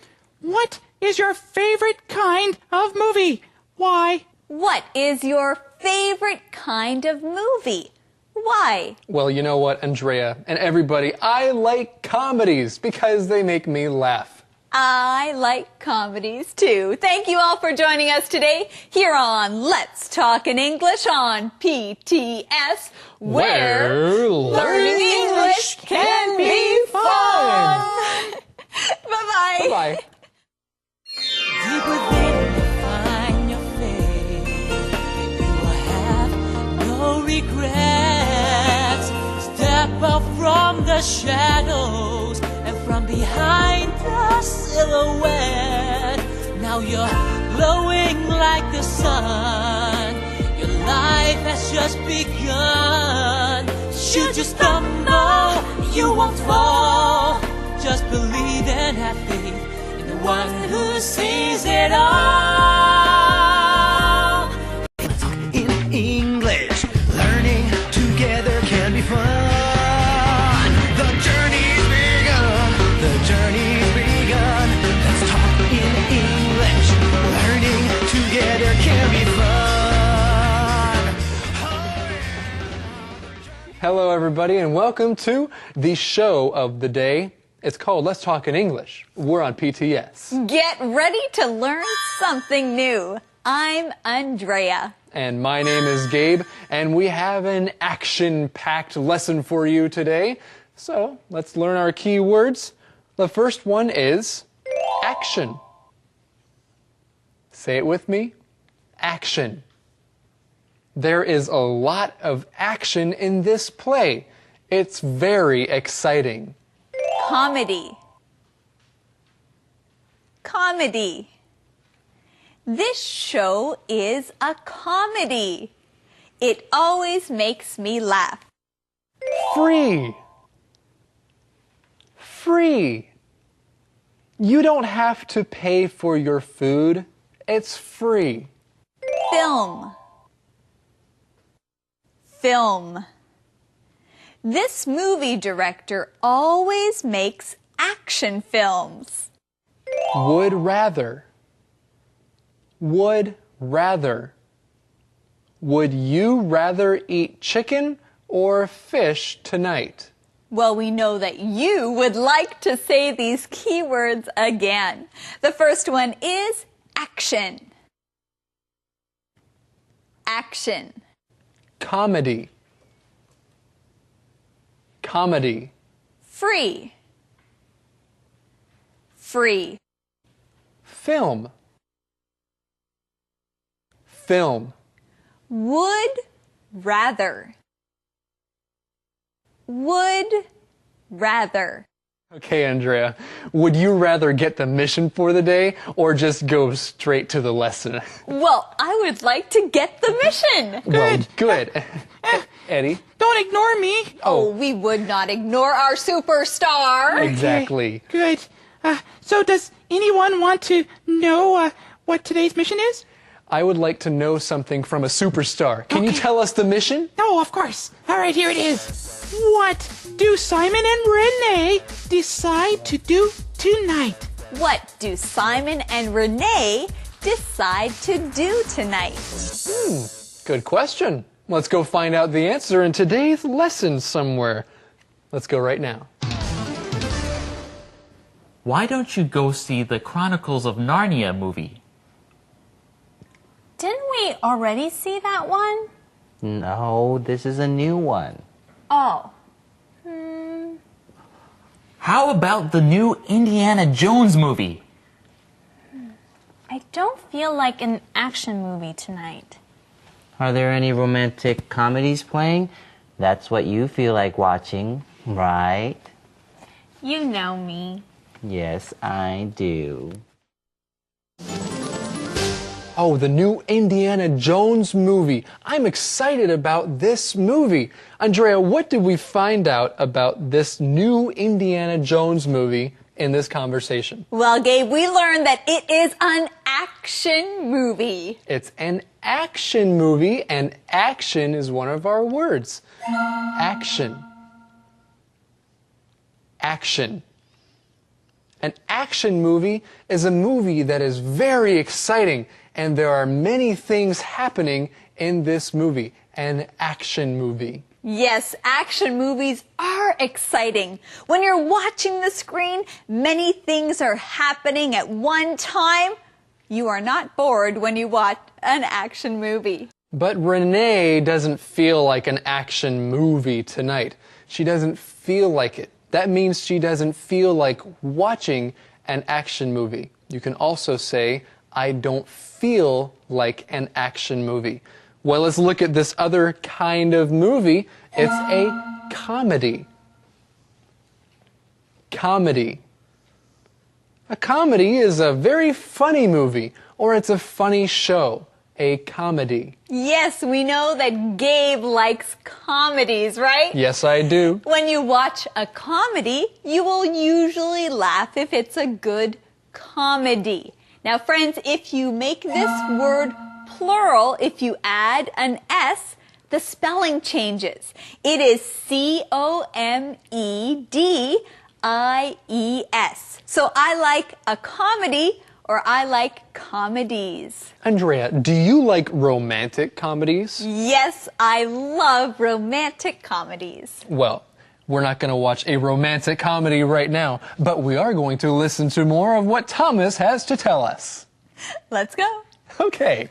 S4: What is your favorite kind of movie? Why?
S3: What is your favorite kind of movie? Why?
S2: Well, you know what, Andrea and everybody, I like comedies because they make me laugh.
S3: I like comedies too. Thank you all for joining us today here on Let's Talk in English on PTS, where learning English can be fun. Bye-bye.
S2: Bye-bye.
S9: Deep within you find your faith. You will have no regrets. Step up from the shadows and from behind the silhouette. Now you're glowing like the sun. Your life has just begun. Should you stumble, you won't fall. Just believe and have faith in the one who sees it all.
S1: In English, learning together can be fun. The journey's begun. The journey's begun. Let's talk in English. Learning together can be fun.
S2: Hello, everybody, and welcome to the show of the day. It's called Let's Talk in English. We're on PTS.
S3: Get ready to learn something new. I'm Andrea.
S2: And my name is Gabe, and we have an action-packed lesson for you today. So let's learn our key words. The first one is action. Say it with me. Action. There is a lot of action in this play. It's very exciting.
S3: Comedy. Comedy. This show is a comedy. It always makes me laugh.
S2: Free. Free. You don't have to pay for your food. It's free.
S3: Film. Film. This movie director always makes action films.
S2: Would rather. Would rather. Would you rather eat chicken or fish tonight?
S3: Well, we know that you would like to say these keywords again. The first one is action. Action.
S2: Comedy. Comedy.
S3: Free. Free.
S2: Film. Film.
S3: Would rather. Would rather.
S2: Okay, Andrea, would you rather get the mission for the day or just go straight to the lesson?
S3: Well, I would like to get the mission.
S2: Well, good. Eddie?
S4: Don't ignore me.
S3: Oh, we would not ignore our superstar.
S2: Exactly.
S4: Good. So does anyone want to know what today's mission is?
S2: I would like to know something from a superstar. Can you tell us the mission?
S4: Oh, of course. All right, here it is. What do Simon and Renee decide to do tonight?
S3: What do Simon and Renee decide to do tonight?
S2: Good question. Let's go find out the answer in today's lesson somewhere. Let's go right now.
S12: Why don't you go see the Chronicles of Narnia movie?
S6: Didn't we already see that one?
S7: No, this is a new one.
S6: Oh.
S12: How about the new Indiana Jones movie?
S6: I don't feel like an action movie tonight.
S7: Are there any romantic comedies playing? That's what you feel like watching, right?
S6: You know me.
S7: Yes, I do.
S2: Oh, the new Indiana Jones movie. I'm excited about this movie. Andrea, what did we find out about this new Indiana Jones movie in this conversation?
S3: Well, Gabe, we learned that it is an action movie.
S2: It's an action movie, and action is one of our words. Action. Action. An action movie is a movie that is very exciting, and there are many things happening in this movie. An action movie.
S3: Yes, action movies are exciting. When you're watching the screen, many things are happening at one time. You are not bored when you watch an action movie.
S2: But Renee doesn't feel like an action movie tonight. She doesn't feel like it. That means she doesn't feel like watching an action movie. You can also say, I don't feel like an action movie. Well, let's look at this other kind of movie. It's a comedy. Comedy. A comedy is a very funny movie, or it's a funny show. A comedy.
S3: Yes, we know that Gabe likes comedies, right?
S2: Yes, I do.
S3: When you watch a comedy, you will usually laugh if it's a good comedy. Now, friends, if you make this word plural, if you add an S, the spelling changes. It is C-O-M-E-D-I-E-S. So I like a comedy, or I like comedies.
S2: Andrea, do you like romantic comedies?
S3: Yes, I love romantic comedies.
S2: Well, we're not going to watch a romantic comedy right now, but we are going to listen to more of what Thomas has to tell us.
S3: Let's go.
S2: Okay.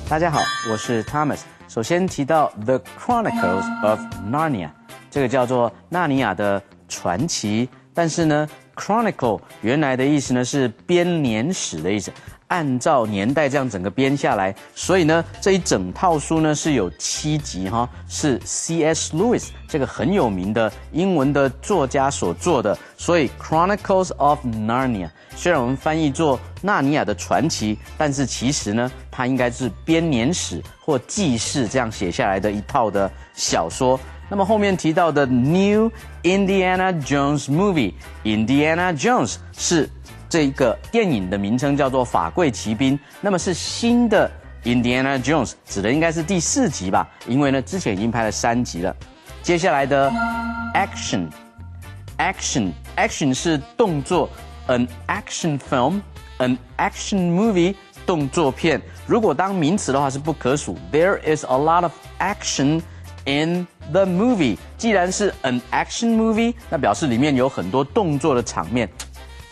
S8: 大家好，我是 Thomas。首先提到 The Chronicles of Narnia， 这个叫做纳尼亚的传奇。但是呢 ，Chronicle 原来的意思呢是编年史的意思，按照年代这样整个编下来。所以呢，这一整套书呢是有7集哈，是 C.S. Lewis 这个很有名的英文的作家所做的。所以 Chronicles of Narnia。虽然我们翻译作纳尼亚的传奇，但是其实呢，它应该是编年史或记事这样写下来的一套的小说。那么后面提到的 New Indiana Jones Movie，Indiana Jones 是这个电影的名称，叫做法柜骑兵。那么是新的 Indiana Jones， 指的应该是第4集吧，因为呢之前已经拍了3集了。接下来的 Action 是动作。An action film, an action movie， 动作片。如果当名词的话是不可数。There is a lot of action in the movie。既然是 an action movie， 那表示里面有很多动作的场面。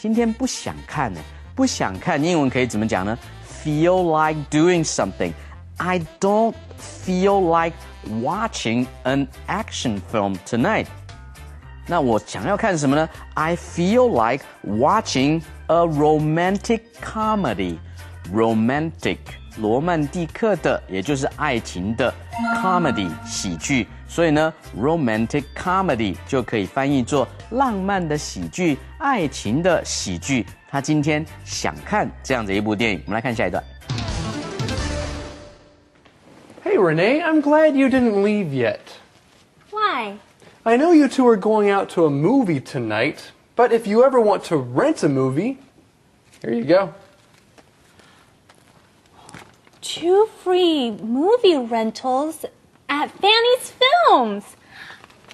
S8: 今天不想看呢，不想看，英文可以怎么讲呢 ？Feel like doing something. I don't feel like watching an action film tonight. 那我想要看什么呢 ？I feel like watching a romantic comedy. Romantic， 罗曼蒂克的，也就是爱情的 comedy 喜剧。所以呢 ，romantic comedy 就可以翻译作浪漫的喜剧、爱情的喜剧。他今天想看这样的一部电影，我们来看下一段。
S2: Hey, Renee, I'm glad you didn't leave yet.
S3: Why?
S2: I know you two are going out to a movie tonight, but if you ever want to rent a movie, here you go.
S6: 2 free movie rentals at Fanny's Films.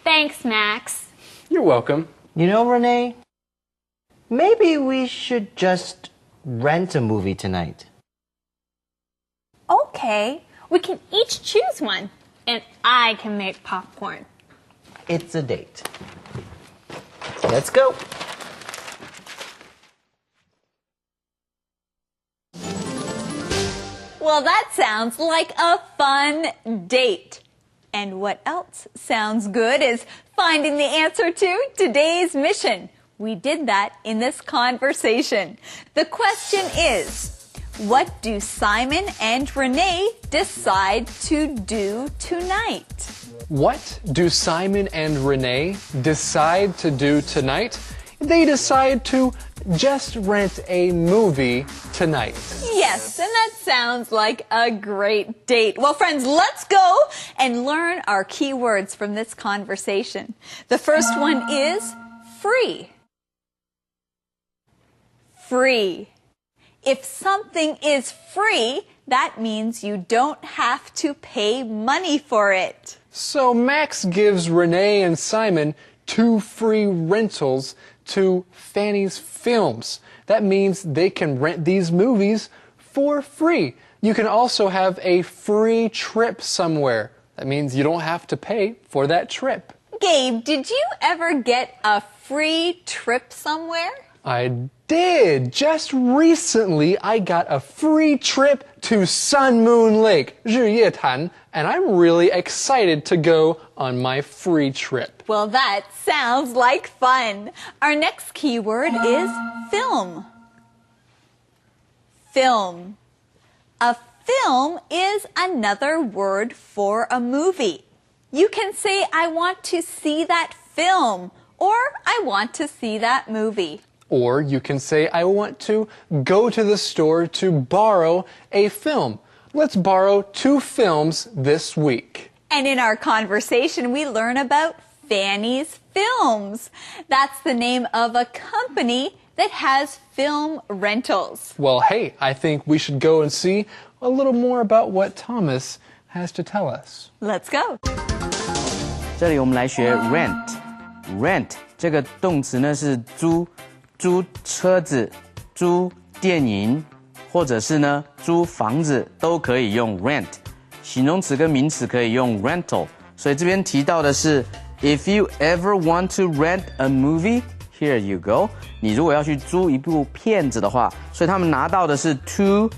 S6: Thanks, Max.
S2: You're welcome.
S7: You know, Renee, maybe we should just rent a movie tonight.
S6: Okay, we can each choose one, and I can make popcorn.
S7: It's a date. Let's go.
S3: Well, that sounds like a fun date. And what else sounds good is finding the answer to today's mission. We did that in this conversation. The question is, what do Simon and Renee decide to do tonight?
S2: What do Simon and Renee decide to do tonight? They decide to just rent a movie tonight.
S3: Yes, and that sounds like a great date. Well, friends, let's go and learn our key words from this conversation. The first one is free. Free. If something is free, that means you don't have to pay money for it.
S2: So Max gives Renee and Simon 2 free rentals to Fanny's Films. That means they can rent these movies for free. You can also have a free trip somewhere. That means you don't have to pay for that trip.
S3: Gabe, did you ever get a free trip somewhere?
S2: I did. Just recently, I got a free trip to Sun Moon Lake, 日月潭, and I'm really excited to go on my free trip.
S3: Well, that sounds like fun. Our next keyword is film. Film. A film is another word for a movie. You can say, I want to see that film, or I want to see that movie.
S2: Or you can say, I want to go to the store to borrow a film. Let's borrow 2 films this week.
S3: And in our conversation, we learn about Fanny's Films. That's the name of a company that has film rentals.
S2: Well, hey, I think we should go and see a little more about what Thomas has to tell us.
S3: Let's go.
S8: 这里我们来学 rent。rent 这个动词呢是租车子、租电影，或者是呢租房子都可以用 rent。形容词跟名词可以用 rental。所以这边提到的是 If you ever want to rent a movie, here you go。你如果要去租一部片子的话，所以他们拿到的是 two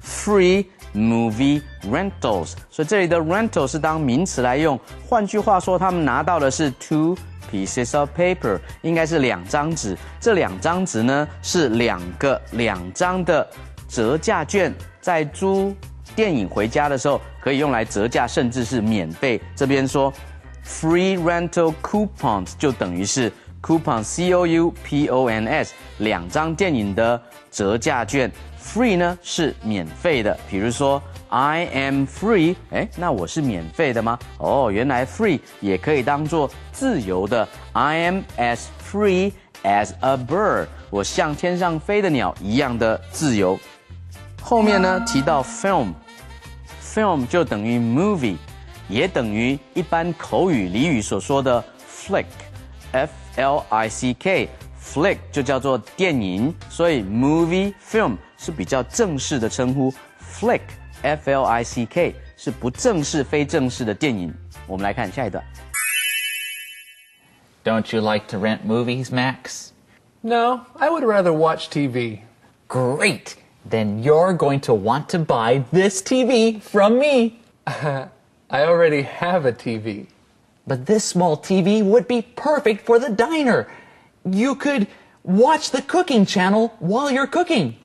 S8: free movie rentals。所以这里的 rental 是当名词来用。换句话说，他们拿到的是 two pieces of paper， 应该是2张纸。这2张纸呢是2张的折价券，在租电影回家的时候可以用来折价，甚至是免费。这边说 free rental coupons 就等于是 coupon C-O-U-P-O-N-S 2张电影的折价券。free 呢是免费的，比如说 I am free， 那我是免费的吗？原来 free 也可以当作自由的 I am as free as a bird， 我像天上飞的鸟一样的自由。后面呢提到 film 就等于 movie， 也等于一般口语俚语所说的 flick F-L-I-C-K flick 就叫做电影，所以 movie film 是比较正式的称呼， flick F-L-I-C-K 是不正式非正式的电影。我们来看下一段。
S12: Don't you like to rent movies, Max?
S2: No, I would rather watch TV.
S12: Great! Then you're going to want to buy this TV from me.
S2: I already have a TV.
S12: But this small TV would be perfect for the diner. You could watch the cooking channel while you're cooking.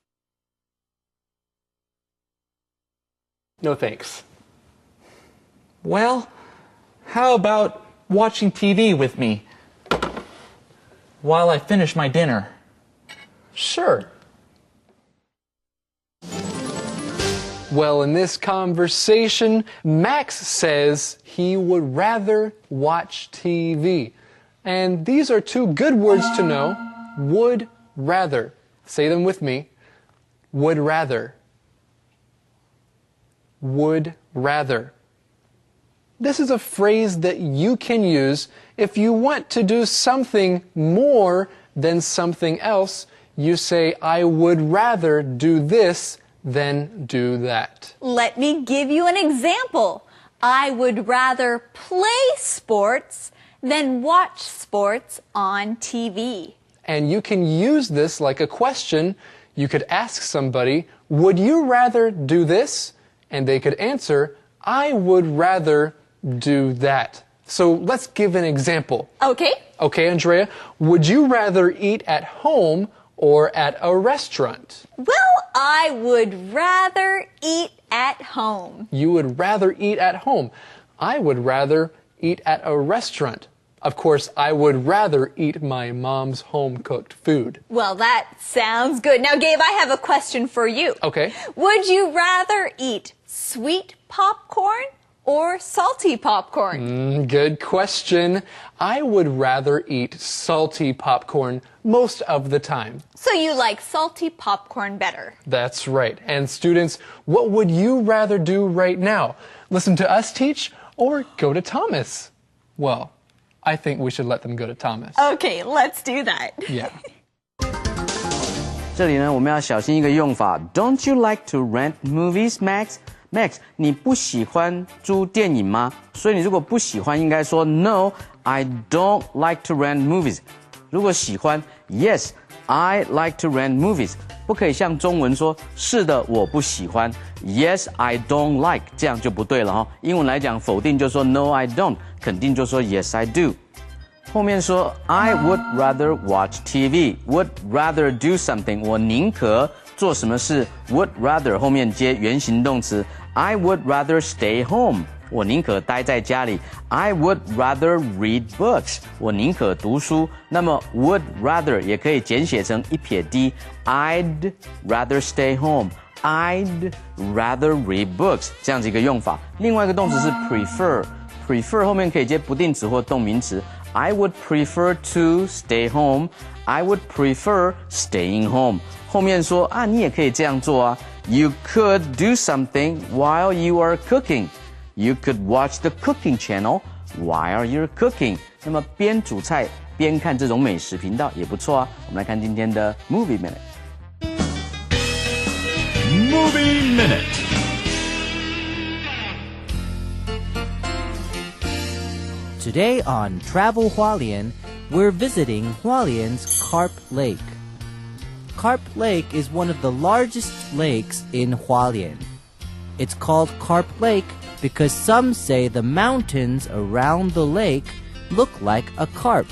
S2: No thanks.
S12: Well, how about watching TV with me while I finish my dinner?
S2: Sure. Well, in this conversation, Max says he would rather watch TV. And these are two good words to know. Would rather. Say them with me. Would rather. Would rather. This is a phrase that you can use if you want to do something more than something else. You say, I would rather do this than do that.
S3: Let me give you an example. I would rather play sports than watch sports on TV.
S2: And you can use this like a question. You could ask somebody, would you rather do this? And they could answer, I would rather do that. So let's give an example.
S3: Okay.
S2: Okay, Andrea, would you rather eat at home or at a restaurant?
S3: Well, I would rather eat at home.
S2: You would rather eat at home. I would rather eat at a restaurant. Of course, I would rather eat my mom's home-cooked food.
S3: Well, that sounds good. Now, Gabe, I have a question for you.
S2: Okay.
S3: Would you rather eat sweet popcorn or salty popcorn?
S2: Good question. I would rather eat salty popcorn most of the time.
S3: So you like salty popcorn better?
S2: That's right. And students, what would you rather do right now? Listen to us teach or go to Thomas? Well, I think we should let them go to Thomas.
S3: Okay, let's do that.
S2: Yeah.
S8: 这里呢，我们要小心一个用法。Don't you like to rent movies, Max? Max, 你不喜欢租电影吗？所以你如果不喜欢，应该说 No, I don't like to rent movies. 如果喜欢 Yes, I like to rent movies. 不可以像中文说是的，我不喜欢 Yes, I don't like. 这样就不对了哈。英文来讲，否定就说 No, I don't. 肯定就说 Yes, I do. 后面说 I would rather watch TV. Would rather do something. 我宁可做什么事 would rather 后面接原形动词 I would rather stay home 我宁可待在家里 I would rather read books 我宁可读书那么 would rather 也可以简写成一撇 d I'd rather stay home I'd rather read books 这样子一个用法另外一个动词是 prefer 后面可以接不定词或动名词 I would prefer to stay home. I would prefer staying home. 后面说啊，你也可以这样做啊。You could do something while you are cooking. You could watch the cooking channel while you're cooking. 那么边煮菜边看这种美食频道也不错啊。我们来看今天的 Movie Minute.
S10: Movie Minute.
S7: Today on Travel Hualien, we're visiting Hualien's Carp Lake. Carp Lake is one of the largest lakes in Hualien. It's called Carp Lake because some say the mountains around the lake look like a carp.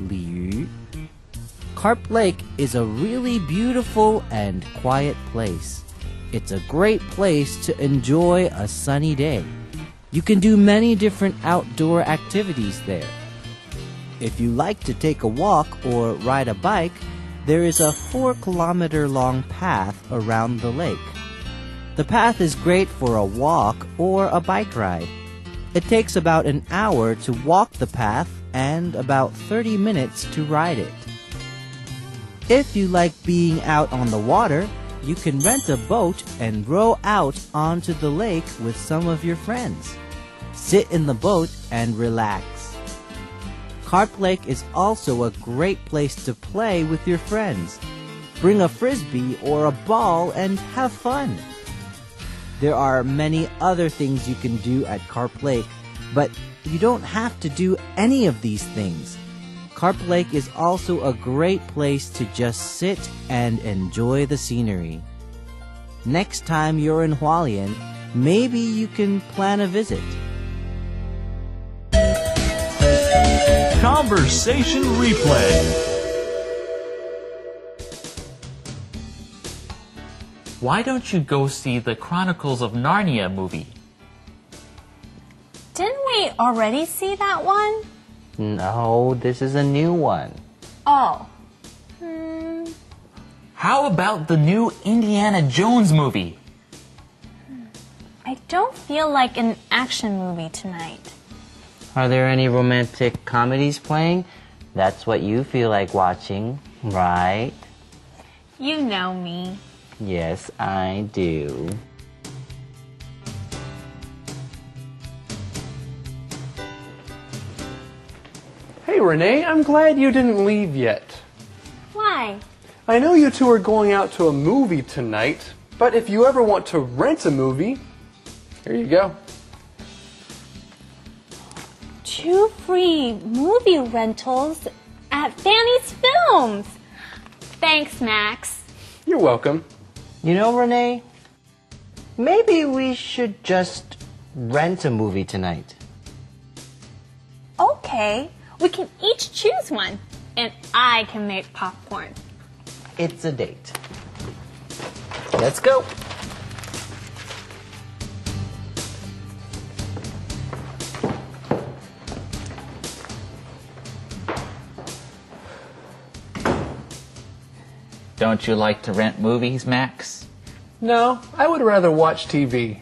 S7: 鲤鱼. Carp Lake is a really beautiful and quiet place. It's a great place to enjoy a sunny day. You can do many different outdoor activities there. If you like to take a walk or ride a bike, there is a 4-kilometer-long path around the lake. The path is great for a walk or a bike ride. It takes about an hour to walk the path and about 30 minutes to ride it. If you like being out on the water, you can rent a boat and row out onto the lake with some of your friends. Sit in the boat and relax. Carp Lake is also a great place to play with your friends. Bring a frisbee or a ball and have fun. There are many other things you can do at Carp Lake, but you don't have to do any of these things. Carp Lake is also a great place to just sit and enjoy the scenery. Next time you're in Hualien, maybe you can plan a visit.
S10: Conversation replay.
S12: Why don't you go see the Chronicles of Narnia movie?
S6: Didn't we already see that one?
S7: No, this is a new one.
S6: Oh.
S12: How about the new Indiana Jones movie?
S6: I don't feel like an action movie tonight.
S7: Are there any romantic comedies playing? That's what you feel like watching, right?
S6: You know me.
S7: Yes, I do.
S2: Hey, Renee, I'm glad you didn't leave yet.
S6: Why?
S2: I know you two are going out to a movie tonight, but if you ever want to rent a movie, here you go.
S6: 2 free movie rentals at Fanny's Films. Thanks, Max.
S2: You're welcome.
S7: You know, Renee, maybe we should just rent a movie tonight.
S6: Okay, we can each choose one, and I can make popcorn.
S7: It's a date. Let's go.
S12: Don't you like to rent movies, Max?
S2: No, I would rather watch TV.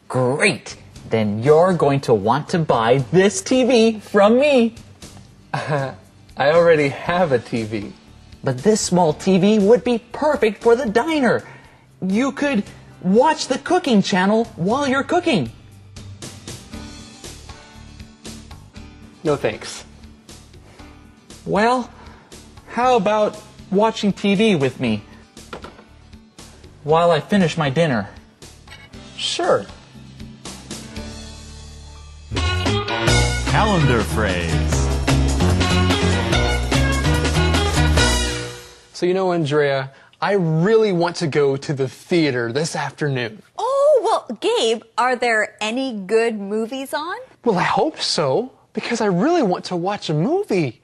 S12: Great! Then you're going to want to buy this TV from me.
S2: I already have a TV.
S12: But this small TV would be perfect for the diner. You could watch the cooking channel while you're cooking.
S2: No thanks.
S12: Well, how about watching TV with me while I finish my dinner?
S2: Sure.
S10: Calendar phrase.
S2: So you know, Andrea, I really want to go to the theater this afternoon.
S3: Oh, well, Gabe, are there any good movies on?
S2: Well, I hope so, because I really want to watch a movie.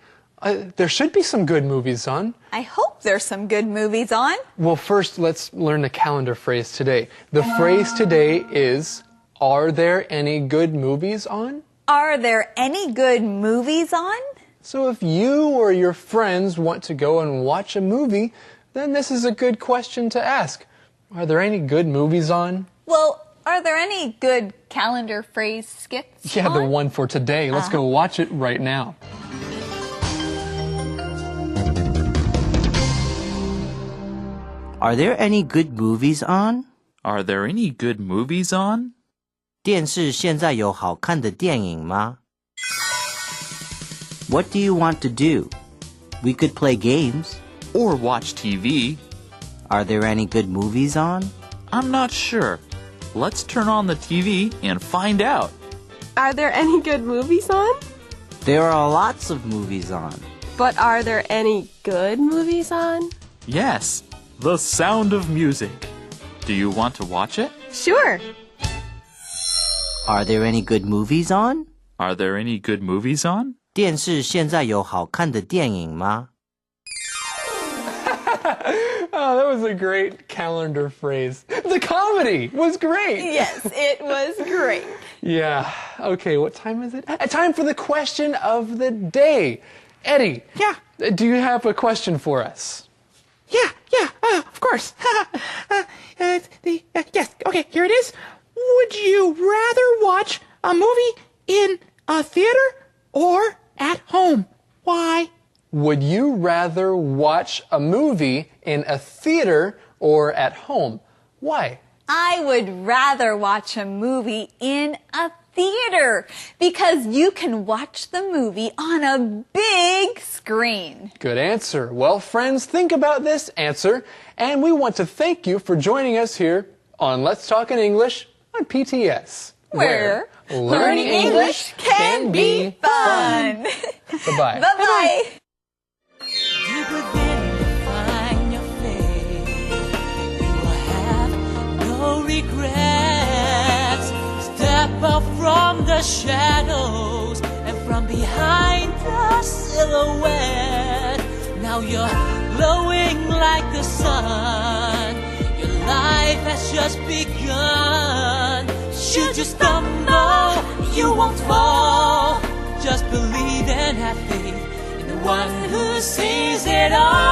S2: There should be some good movies on.
S3: I hope there's some good movies on.
S2: Well, first, let's learn the calendar phrase today. The phrase today is, are there any good movies on?
S3: Are there any good movies on?
S2: So if you or your friends want to go and watch a movie, then this is a good question to ask. Are there any good movies on?
S3: Well, Are there any good calendar phrase skits?
S2: Yeah, the
S3: on?
S2: one for today. Let's go watch it right now.
S7: Are there any good movies on?
S10: Are there any good movies on?
S7: 电视现在有好看的电影吗？ What do you want to do? We could play games.
S10: Or watch TV?
S7: Are there any good movies on?
S10: I'm not sure. Let's turn on the TV and find out.
S11: Are there any good movies on?
S7: There are lots of movies on.
S11: But are there any good movies on?
S10: Yes, The Sound of Music. Do you want to watch it?
S11: Sure.
S7: Are there any good movies on?
S10: Are there any good movies on?
S7: 电视现在有好看的电影吗？
S2: Oh, that was a great calendar phrase. The comedy was great.
S3: Yes, it was great.
S2: Yeah. Okay, what time is it? Time for the question of the day. Eddie.
S4: Yeah.
S2: Do you have a question for us?
S4: Yeah, of course. Yes, okay, here it is. Would you rather watch a movie in a theater or at home? Why?
S2: Would you rather watch a movie in a theater or at home? Why?
S3: I would rather watch a movie in a theater because you can watch the movie on a big screen.
S2: Good answer. Well, friends, think about this answer, and we want to thank you for joining us here on Let's Talk in English on PTS.
S3: Where learning English can be fun.
S2: Bye-bye.
S3: Bye-bye.
S9: Deep within you find your faith. You will have no regrets. Step up from the shadows and from behind the silhouette. Now you're glowing like the sun. Your life has just begun. Should you stumble, you won't fall. Just believe and have faith in the one who sees it all.